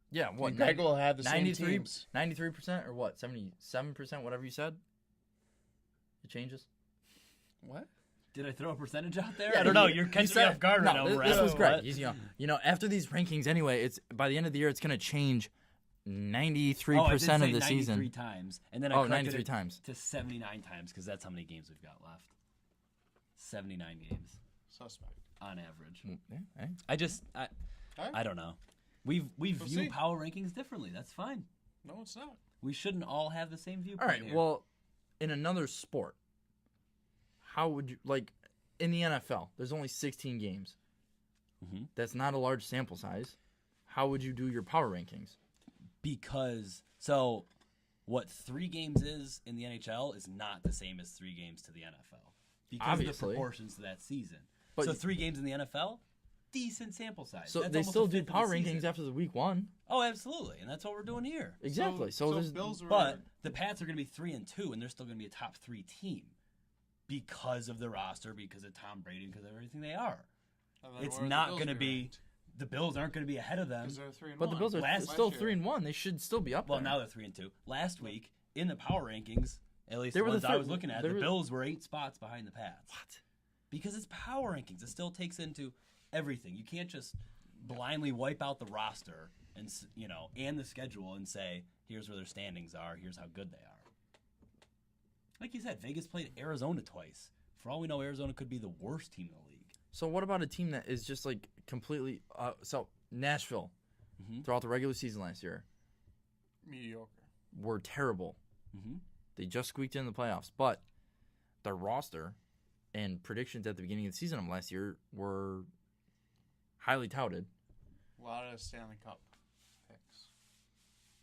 Yeah, what? Greg will have the same 93, teams. 93% or what? 77%, whatever you said? It changes? What? Did I throw a percentage out there? Yeah, I don't know. you- You're you catching me said- off guard right now, this Brad. was great. What? He's young. After these rankings anyway, it's by the end of the year it's going to change 93% Oh, I did of say the 93 season. times, and then I Oh, corrected 93 it times. to 79 times because that's how many games we've got left. 79 games Suspect. on average. Yeah, hey. I don't know. We view see. power rankings differently. That's fine. No, it's not. We shouldn't all have the same viewpoint. All right, here. well, in another sport, how would you, like, in the NFL, there's only 16 games. Mhm. That's not a large sample size. How would you do your power rankings? Because what 3 games is in the NHL is not the same as 3 games to the NFL because of the Obviously. proportions to that season. But so 3 games in the NFL, decent sample size. So That's they almost still a do fifth of the power rankings season. after the week 1. Oh, absolutely, and that's what we're doing here. Exactly. So there's Bills were. But the Pats are going to be 3-2, and they're still going to be a top 3 team because of the roster, because of Tom Brady, because of everything they are. It's not going to be. The Bills aren't going to be ahead of them. Because they're 3-1. But the Bills are Last still year. 3-1. They should still be up Well, there. now they're 3-2. Last week in the power rankings, at least They the were the ones I third- was looking at, they the were- Bills were 8 spots behind the Pats. What? Because it's power rankings. It still takes into everything. You can't just blindly wipe out the roster and and the schedule and say, here's where their standings are, here's how good they are. Like you said, Vegas played Arizona twice. For all we know, Arizona could be the worst team in the league. So what about a team that is just like completely so Nashville Mhm. throughout the regular season last year mediocre. were terrible. Mm-hmm. They just squeaked in the playoffs, but their roster and predictions at the beginning of the season of last year were highly touted, A lot of Stanley Cup picks.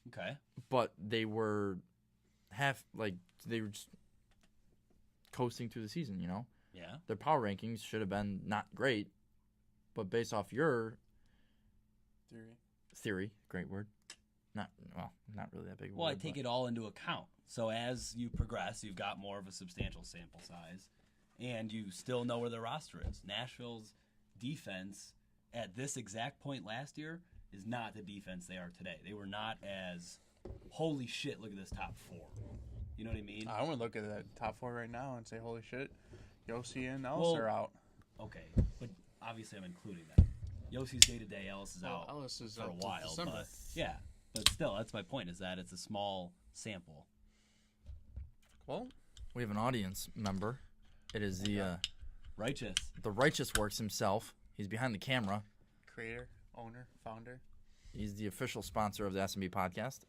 Okay. but they were they were just coasting through the season, Yeah. Their power rankings should have been not great, but based off your theory, great word. Not really that big of a Well, I word, take but- it all into account. So as you progress, you've got more of a substantial sample size, and you still know where the roster is. Nashville's defense at this exact point last year is not the defense they are today. They were not as, holy shit, look at this top 4. You know what I mean? I want to look at that top 4 right now and say, holy shit, Yossi and Ellis Well, are out. Okay, but obviously I'm including that. Yossi's day-to-day, Ellis is out Ellis is for a out till while. December. But yeah, but still, that's my point, is that it's a small sample. Well, We have an audience member. It is the Righteous. Works himself. He's behind the camera. creator, owner, founder. He's the official sponsor of the S&B podcast.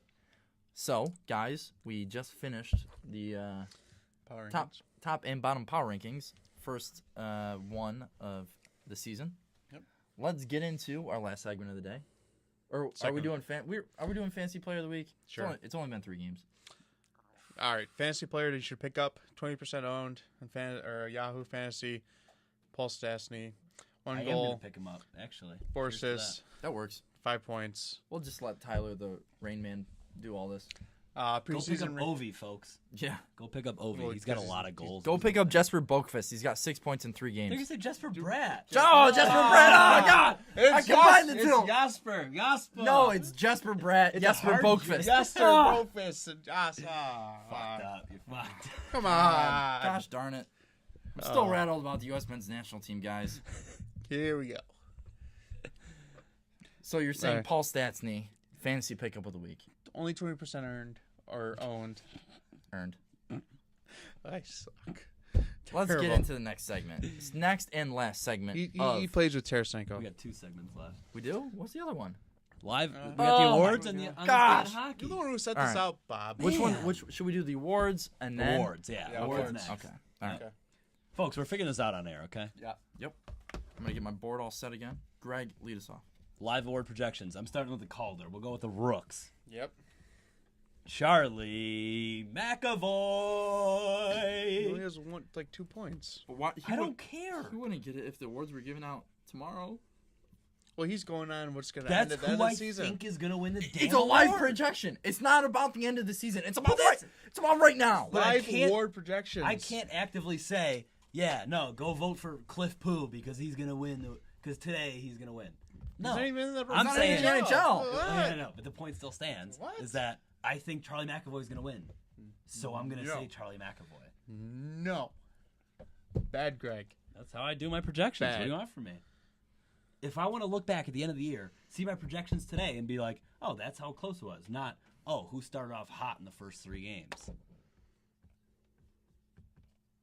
So, guys, we just finished the Power rankings. top and bottom power rankings. First one of the season. Yep. Let's get into our last segment of the day. Or Second. are we doing fantasy player of the week? Sure. It's only been 3 games. All right, fantasy player that you should pick up, 20% owned on Yahoo Fantasy. Paul Stastny, 1 I am going goal, to pick him up, actually. 4 Cheers to assists, That works. 5 points. We'll just let Tyler, the Rain Man, do all this. Go pick up Preseason Ovi, folks. Yeah. Go pick up Ovi. Well, He's got a he's- lot of goals. Go pick up Jesper Boqvist. He's got 6 points in 3 They're games. going to say Jesper Bratt. Oh, Jesper Bratt! Oh, God! I combined the two. Jasper. No, it's Jesper Bratt, Jesper Boqvist. Jasper Oh, Boqvist. Fucked up. You're fucked. Come on. gosh darn it. I'm still rattled about the U.S. men's national team, guys. Here we go. So you're saying Right. Paul Stastny, fantasy pickup of the week, Only 20% earned or owned. earned. I suck. Let's Terrible. get into the next segment. It's next and last segment. He plays with Tarasenko. We got 2 segments left. We do? What's the other one? Live. We got the Oh, awards my and the God. on Gosh. the state of hockey. You're the one who set All this right. out, Bob. Which one? Man. Which should we do? The awards and then Awards, yeah. Yeah, Awards awards. next. Okay. All right. Okay. Folks, we're figuring this out on air, okay? Yeah. Yep. I'm going to get my board all set again. Greg, lead us off. Live award projections. I'm starting with the Calder. We'll go with the Rooks. Yep. Charlie McAvoy. He only has 2 points. But why, I don't care. He wouldn't get it if the awards were given out tomorrow. Well, he's going on what's going to end That's at the end who of I the season. think is going to win the damn It's a live award. projection. It's not about the end of the season. It's about that's- it's about right now. But I Live can't- award projections. I can't actively say, yeah, no, go vote for Cliff Poo because he's going to win. Because today he's going to win. No. He's not even in the I'm not saying in the NHL. What? No. But the point still stands. What? Is that I think Charlie McAvoy is going to win. So I'm going to No. say Charlie McAvoy. No. Bad Greg. That's how I do my projections. Bad. What do you want from me? If I want to look back at the end of the year, see my projections today, and be like, oh, that's how close it was. Not, oh, who started off hot in the first 3 games.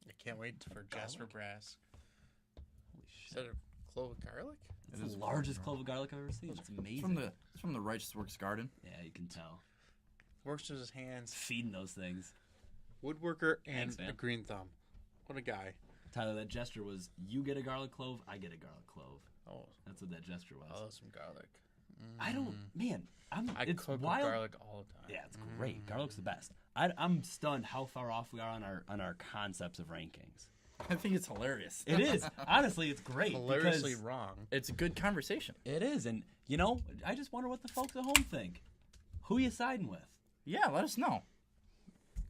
I can't wait for Jasper Brass. Holy Is shit. that a clove of garlic? It's It is the largest clove of garlic I've ever seen. It's amazing. It's from the Righteous Works Garden. Yeah, you can tell. Works with his hands. Feeding those things. Woodworker and Thanks, man. a green thumb. What a guy. Tyler, that gesture was, you get a garlic clove, I get a garlic clove. Oh, That's what that gesture was. I love some garlic. I don't, man, I it's cook with wild. garlic all the time. Yeah, it's great. Garlic's the best. I'm stunned how far off we are on our concepts of rankings. I think it's hilarious. It is. Honestly, it's great. Hilariously because wrong. It's a good conversation. It is. And, I just wonder what the folks at home think. Who you siding with? Yeah, let us know.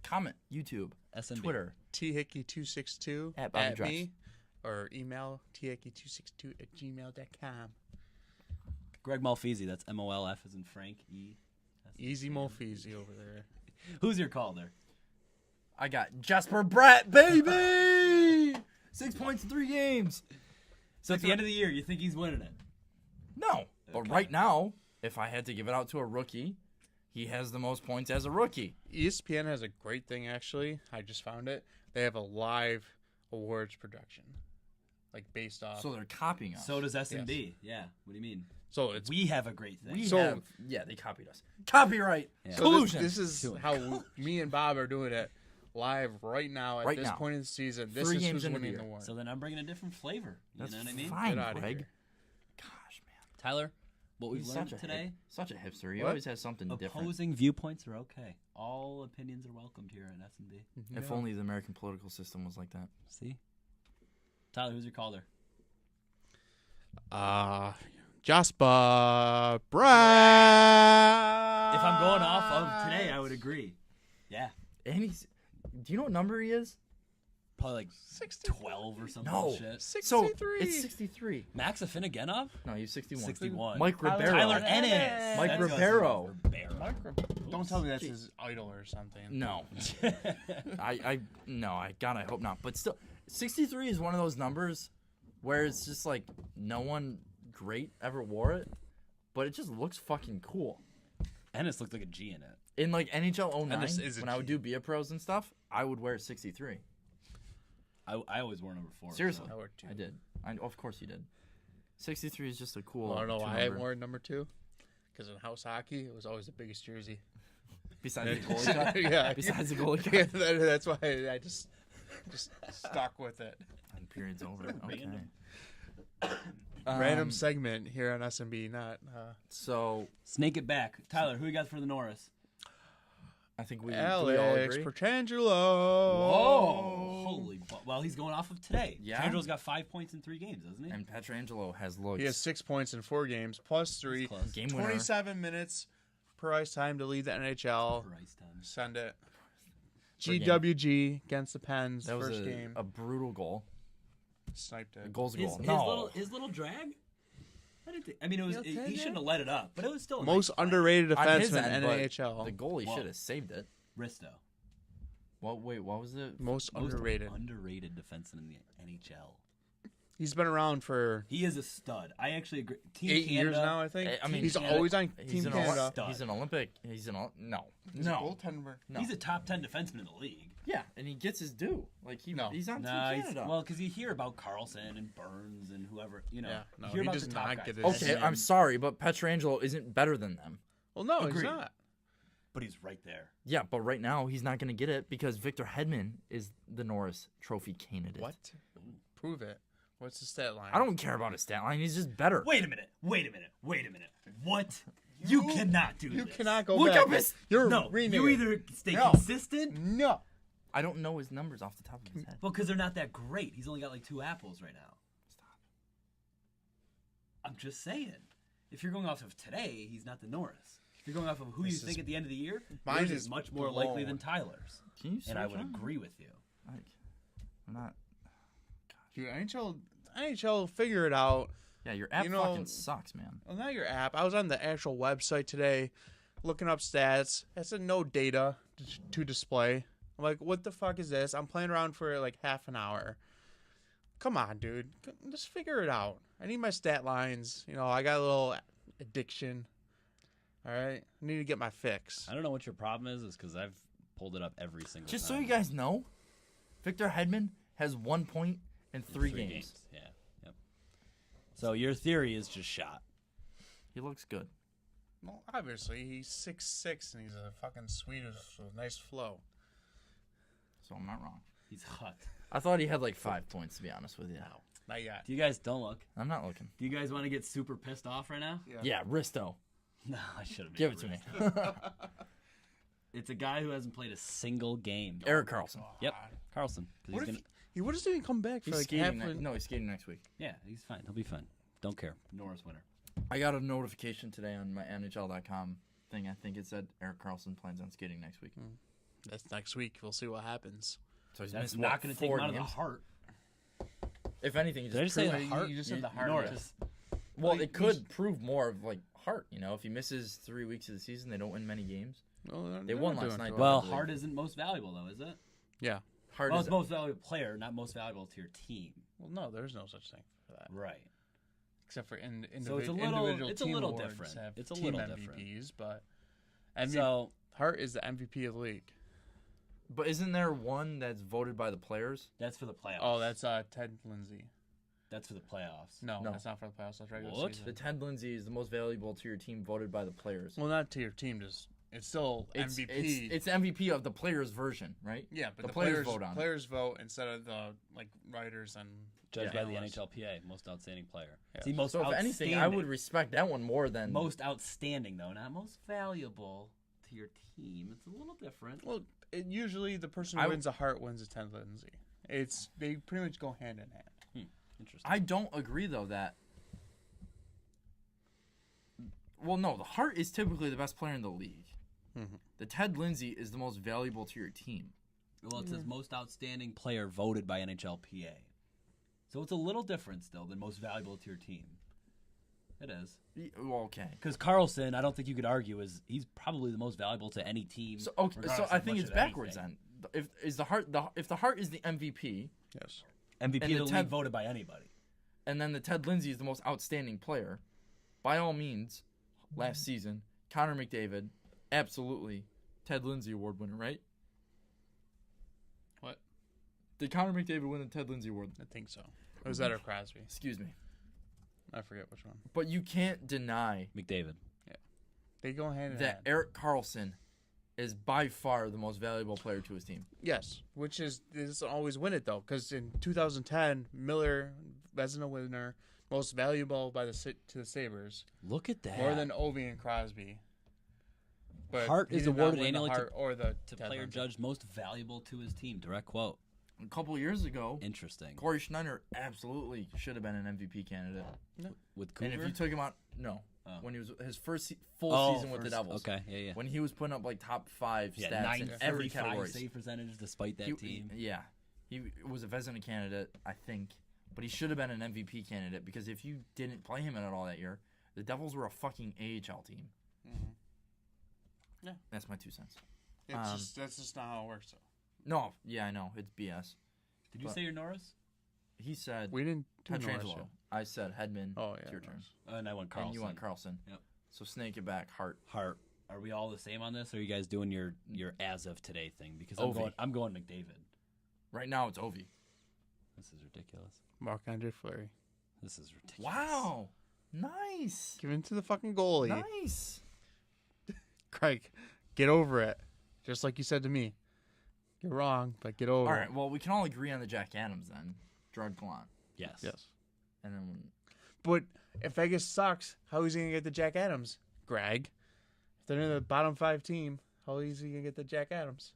Comment, YouTube, SMB. Twitter. thickey262 At Bobby Drives. me, or email thickey262@gmail.com. Greg Malfeasy. That's MOLF as in Frank E. Easy Molfeasy over there. Who's your caller? I got Jasper Bratt, baby! 6 points in 3 games. So at the end of the year, you think he's winning it? No, but right now, if I had to give it out to a rookie, he has the most points as a rookie. ESPN has a great thing, actually. I just found it. They have a live awards production, based off. So they're copying us. So does SMB. Yeah. What do you mean? So it's We have a great thing. they copied us. Copyright. Yeah. so Collusion. this is how me and Bob are doing it live right now at Right this now. point in the season. This 3 is games who's into the winning year. the award. So then I'm bringing a different flavor. You That's know what I mean? fine, Get outta Greg. here. Gosh, man. Tyler, what we've He's learned such a today, such a hipster. He What? always has something different. opposing viewpoints are okay. All opinions are welcomed here at S&B. If No. only the American political system was like that. See? Tyler, who's your caller? Jasper Brass. If I'm going off of today, I would agree. Yeah. And he's. Do you know what number he is? Probably like 63. 12 or something. No. Shit. 63. So it's 63. Max Afinagenov? No, he's 61. 61. Mike Ribeiro. Tyler Ennis. Mike That's who I was Ribeiro. thinking of, Ribeiro. Don't tell me that's his idol or something. No. I hope not. But still, 63 is one of those numbers where it's just like no one great ever wore it, but it just looks fucking cool. Ennis looked like a G in it. In NHL 09, And this is a when I would G. do Bia Pros and stuff, I would wear 63. I always wore number 4. Seriously, I would too. I did. Of course you did. 63 is just a cool. Well, I don't know why I number. wore number 2. Because in house hockey, it was always the biggest jersey. Besides the goalie cut. Yeah. Besides the goalie cut. Yeah, that's why I just stuck with it. And period's over. Okay. Random segment here on SMB, not. So Snake it back. Tyler, who you got for the Norris? I think we all Alex agree. Petrangelo. Whoa. Holy. Well, he's going off of today. Yeah. Petrangelo's got 5 points in 3 games, doesn't he? And Petrangelo has looked. He has 6 points in 4 games, plus 3. Close. Game winner. 27 minutes per ice time to lead the NHL. Christ, time. Send it. Per game. GWG against the Pens, That was first a, game. a brutal goal. Sniped A it. goal's a His, goal. his, No. little drag? I mean, it was. He'll take He it. shouldn't have let it up, but it was still a Most nice play. underrated On his defenseman end, in but NHL. The goalie Whoa. should have saved it. Risto. Well, wait, what was it? Most Most underrated. underrated defenseman in the NHL. He's been around for He is a stud. I actually agree. Team 8 Canada, years now, I think. I mean, he's Canada- always on He's Team an Canada. Stud. He's an Olympic. He's an no. He's a No. goaltender. No. He's a top 10 defenseman in the league. Yeah, and he gets his due. Like No. he's on Nah, Team he's, Canada. well, because you hear about Carlson and Burns and whoever, you know. Yeah, no, you hear he about does the top not guys. get his- okay, And- I'm sorry, but Petrangelo isn't better than them. Well, no, Agreed. he's not. But he's right there. Yeah, but right now he's not going to get it because Victor Hedman is the Norris Trophy candidate. What? Prove it. What's the stat line? I don't care about his stat line. He's just better. Wait a minute. What? You cannot do You this. cannot go Look back. up his. You're No, reading you it. either stay No. consistent. No. I don't know his numbers off the top of his head. Well, because they're not that great. He's only got like 2 apples right now. Stop. I'm just saying. If you're going off of today, he's not the Norris. If you're going off of who This you think is- at the end of the year, mine yours is is much more likely than blown. Tyler's. Can you And I search would on? agree with you. Like, I'm not. Dude, NHL, figure it out. Yeah, your app You know- fucking sucks, man. Well, not your app. I was on the actual website today, looking up stats. It said no data to display. I'm like, what the fuck is this? I'm playing around for like half an hour. Come on, dude. Just figure it out. I need my stat lines. You know, I got a little addiction. All right, I need to get my fix. I don't know what your problem is because I've pulled it up every single Just time. so you guys know, Victor Hedman has 1 point in 3 games. Yeah. Yep. So your theory is just shot. He looks good. Well, obviously he's 6'6" and he's a fucking Swedish with a nice flow. So I'm not wrong. He's hot. I thought he had like 5 points, to be honest with you. Not yet. Do you guys don't look? I'm not looking. Do you guys want to get super pissed off right now? Yeah, Risto. No, I should have. Give it to me. It's a guy who hasn't played a single game. Eric Carlson. Yep, Carlson. 'Cause What he's if gonna, what does he come back for He's like skating. half? No, he's skating next week. yeah, he's fine. He'll be fine. Don't care. Norris winner. I got a notification today on my NHL.com thing. I think it said Eric Carlson plans on skating next week. That's next week. We'll see what happens. So he's That's missed not going to take him out of the games? heart. If anything, he Did I just just say proved- the heart? You just said the heart. Norris. well, Well, it could prove more of like heart. You know, if he misses 3 weeks of the season, they don't win many games. Well, They won last night, Well, I believe. Hart isn't most valuable though, is it? Yeah. Heart Well, is it's most valuable player, not most valuable to your team. Well, no, there's no such thing for that. Right. Except for So it's a little- individual it's a team little awards different. have It's a team little MVPs, different. but So Hart is the MVP of the league. But isn't there one that's voted by the players? that's for the playoffs. Oh, that's Ted Lindsay. That's for the playoffs. No, No. that's not for the playoffs. That's regular What? season. The Ted Lindsay is the most valuable to your team, voted by the players. Well, not to your team. Just it's still It's, MVP. It's MVP of the players' version, right? yeah, but the the players vote on it. Players vote instead of the writers and Judged Yeah. by the analysts. NHLPA, most outstanding player. Yeah. See, most So if anything, I would respect that one more than most outstanding though, not most valuable to your team. It's a little different. Well, usually the person I who w- wins a Hart wins a Ted Lindsay. They pretty much go hand in hand. Interesting. I don't agree though that. Well, no, the Hart is typically the best player in the league. Mhm. The Ted Lindsay is the most valuable to your team. Well, it says most outstanding player voted by NHLPA. So it's a little different still than most valuable to your team. It is. Well, okay. Because Carlson, I don't think you could argue, is probably the most valuable to any team. So okay, so regardless I of think much it's of backwards anything. then. If the Hart is the MVP, Yes. MVP And of the the Ted- league voted by anybody. and then the Ted Lindsay is the most outstanding player, by all means, last season, Connor McDavid, absolutely Ted Lindsay Award winner, right? What? Did Connor McDavid win the Ted Lindsay Award? I think so. Or was that or Crosby? Excuse me. I forget which one. But you can't deny McDavid. They go hand in that hand. Eric Carlson is by far the most valuable player to his team. Yes, which doesn't always win it though, because in 2010, Miller, Vezina winner, most valuable by to the Sabres, Look at that. more than Ovi and Crosby. But Hart he is did not awarded win the annually to- Hart or the to Ted player Lindsay. judged most valuable to his team. Direct quote. A couple years ago, Interesting. Corey Schneider absolutely should have been an MVP candidate. With And if Cooper? you took him out, no, Oh. when he was his first full season with the first- Devils, Okay, yeah. when he was putting up like top 5 Yeah, stats in every 935 category. save percentage despite that team. He was a Vezina candidate, I think, but he should have been an MVP candidate because if you didn't play him at all that year, the Devils were a fucking AHL team. Mhm. Yeah. That's my 2 cents. That's just not how it works though. No, yeah, I know it's BS. Did you But- say you're Norris? He said We didn't do Norris Petrangelo. yet. I said Hedman. Oh It's yeah. your turn. Norris. And I went Carlson. And you went Carlson. Yep. So snake it back, Hart. Hart. Are we all the same on this? Or are you guys doing your as of today thing? Because Ovi. I'm going McDavid. Right now it's Ovi. This is ridiculous. Marc-Andre Fleury. This is ridiculous. Wow. Nice. Give in to the fucking goalie. Nice. Craig, get over it. Just like you said to me. You're wrong, but get over All it. right. Well, we can all agree on the Jack Adams then. Gerard Gallant. Yes. And then But if Vegas sucks, how is he gonna get the Jack Adams? Greg. If they're in the bottom 5 team, how is he gonna get the Jack Adams?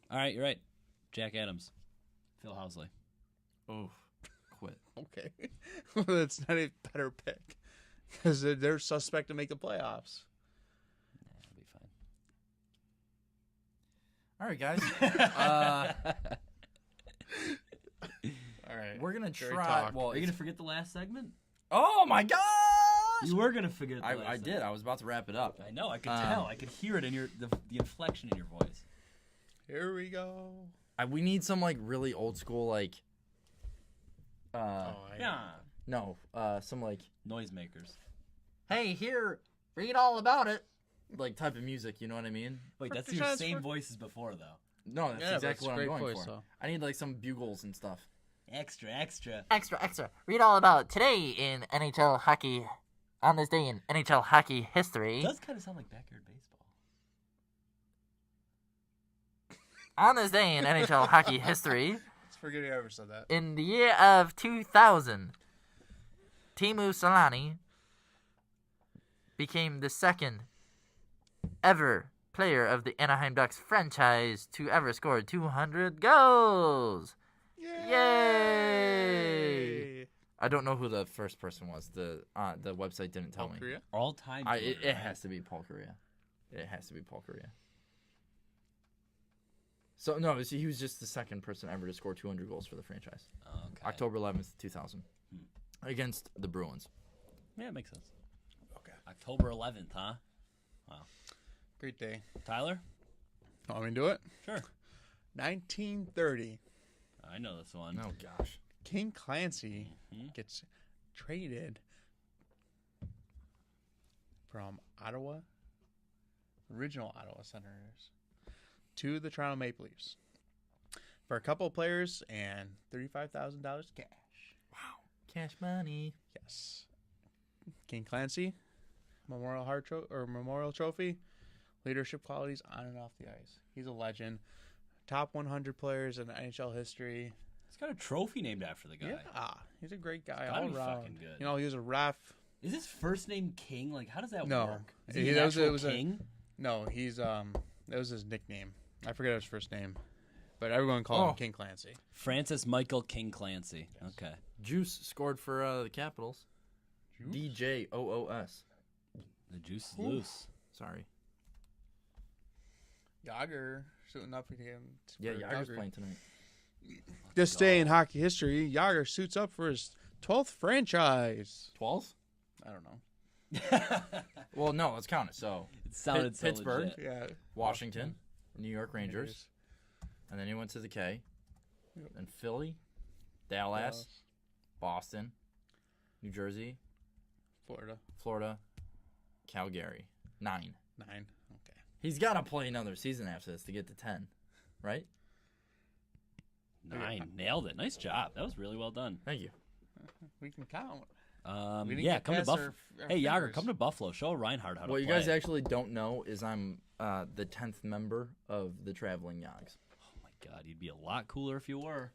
All right, you're right. Jack Adams, Phil Housley. oh, quit. Okay, that's not a better pick because they're suspect to make the playoffs. That'll be fine. All right, guys. All right, We're gonna Jerry try. talk. Well, Are you gonna forget the last segment? oh my gosh! You were gonna forget. The I last did. segment. I was about to wrap it up. I know. I could tell. I could hear it in the inflection in your voice. Here we go. We need some like really old school like. No, some like. Noisemakers. Hey, here, read all about it. Like type of music, you know what I mean? Wait, that's Pretty your sure same that's voice as before, though. No, that's Yeah, but exactly it's what I'm great going voice, for. though. I need like some bugles and stuff. Extra, extra. Extra. Read all about it today in NHL hockey. On this day in NHL hockey history. It does kind of sound like backyard baseball. On this day in NHL hockey history, Let's forget I ever said that. in the year of 2000, Teemu Selanne became the second ever player of the Anaheim Ducks franchise to ever score 200 goals. Yay! I don't know who the first person was. The website didn't tell me. Korea? All time. It has to be Paul Correa. It has to be Paul Correa. So no, he was just the second person ever to score 200 goals for the franchise. Okay. October 11th, 2000, against the Bruins. Yeah, it makes sense. Okay. October 11th, huh? Great day. Tyler? Want me to do it? Sure. 1930. I know this one. Oh gosh. King Clancy gets traded from Ottawa, original Ottawa Senators, to the Toronto Maple Leafs for a couple of players and $35,000 cash. Cash money. Yes. King Clancy, Memorial Trophy, leadership qualities on and off the ice. He's a legend. Top 100 players in NHL history. It's got a trophy named after the guy. Yeah, he's a great guy gotta all be around. fucking good. You know, he was a ref. Is his first name King? Like, how does that No. work? Is he He- an that was- actual it was a- king? No, he's that was his nickname. I forget his first name, but everyone called him King Clancy. Francis Michael King Clancy. Okay. Juice scored for the Capitals. DJOOS. The juice is loose. Sorry. Yager suiting up again. Yeah, for Yager's Calgary. playing tonight. This day in hockey history, Yager suits up for his 12th franchise. 12th? I don't know. Well, no, let's count it. So It sounded so Pittsburgh. legit. Yeah, Washington, New York Rangers, and then he went to the K. Yep. Then Philly, Dallas, Boston, New Jersey, Florida, Calgary. 9. 9. Okay. He's got to play another season after this to get to 10, right? 9. Nailed it. Nice job. That was really well done. Thank you. We can count. We didn't Yeah, get come to past Buffalo. our Hey, Yager, fingers. come to Buffalo. Show Reinhardt how to What play. you guys actually don't know is I'm the 10th member of the Traveling Yogs. Oh my God, you'd be a lot cooler if you were.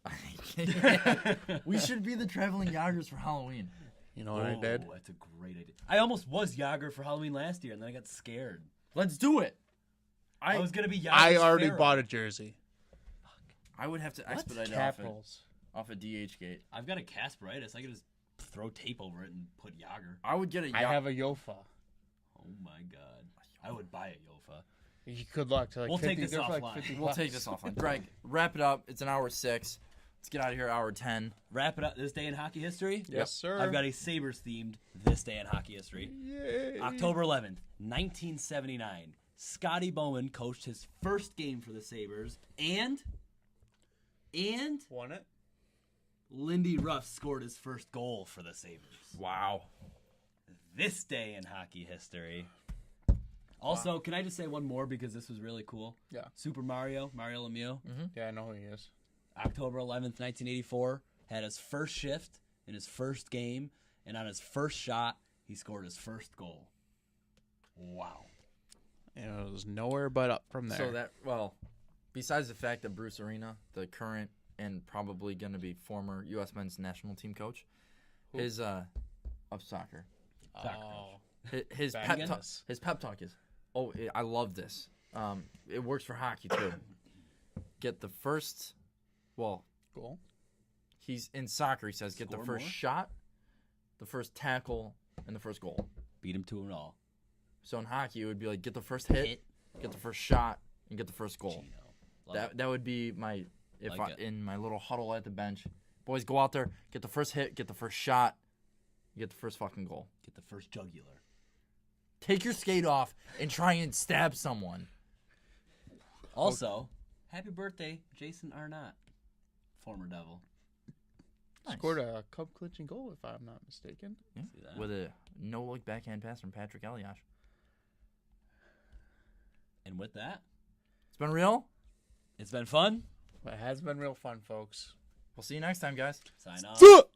We should be the Traveling Yoggers for Halloween. You know what I did? Oh, that's a great idea. I almost was Yager for Halloween last year, and then I got scared. Let's do it. I was gonna be Yager. I already bought a jersey. I would have to expedite it Capitals. off a DH gate. I've got a Casperitis. I could just throw tape over it and put Yager. I would get a I have a Yofa. Oh my God, I would buy a Yofa. Good luck to like We'll 50, take this they're for offline. like 50 We'll take bucks. this offline. Greg, wrap it up. It's an hour 6. Let's get out of here. Hour 10. Wrap it up. This day in hockey history. Yes, sir. I've got a Sabres themed This Day in Hockey History. Yay. October 11th, 1979. Scotty Bowman coached his first game for the Sabres, and Won it. Lindy Ruff scored his first goal for the Sabres. Wow. This day in hockey history. Also, can I just say one more because this was really cool? Yeah. Super Mario Lemieux, Yeah, I know who he is. October 11th, 1984, had his first shift in his first game, and on his first shot, he scored his first goal. Wow. And it was nowhere but up from there. So that, well, besides the fact that Bruce Arena, the current and probably going to be former U.S. men's national team coach. Who? His of soccer. Oh, His Back pep again? talk. His pep talk is, I love this. It works for hockey too. Get the first, goal. he's in soccer. He says get the Score first more? shot, the first tackle, and the first goal. Beat him to it all. So in hockey, it would be like get the first hit, get the first shot, and get the first goal. Gino. Love That would be my Like it. in my little huddle at the bench. Boys, go out there, get the first hit, get the first shot, get the first fucking goal. Get the first jugular. Take your skate off and try and stab someone. Also, happy birthday, Jason Arnott, former Devil. Nice. Scored a cup clinching goal, if I'm not mistaken. Yeah. See that? With a no-look backhand pass from Patrick Eliash. And with that, It's been real. it's been fun. But it has been real fun, folks. We'll see you next time, guys. Sign off. Sup?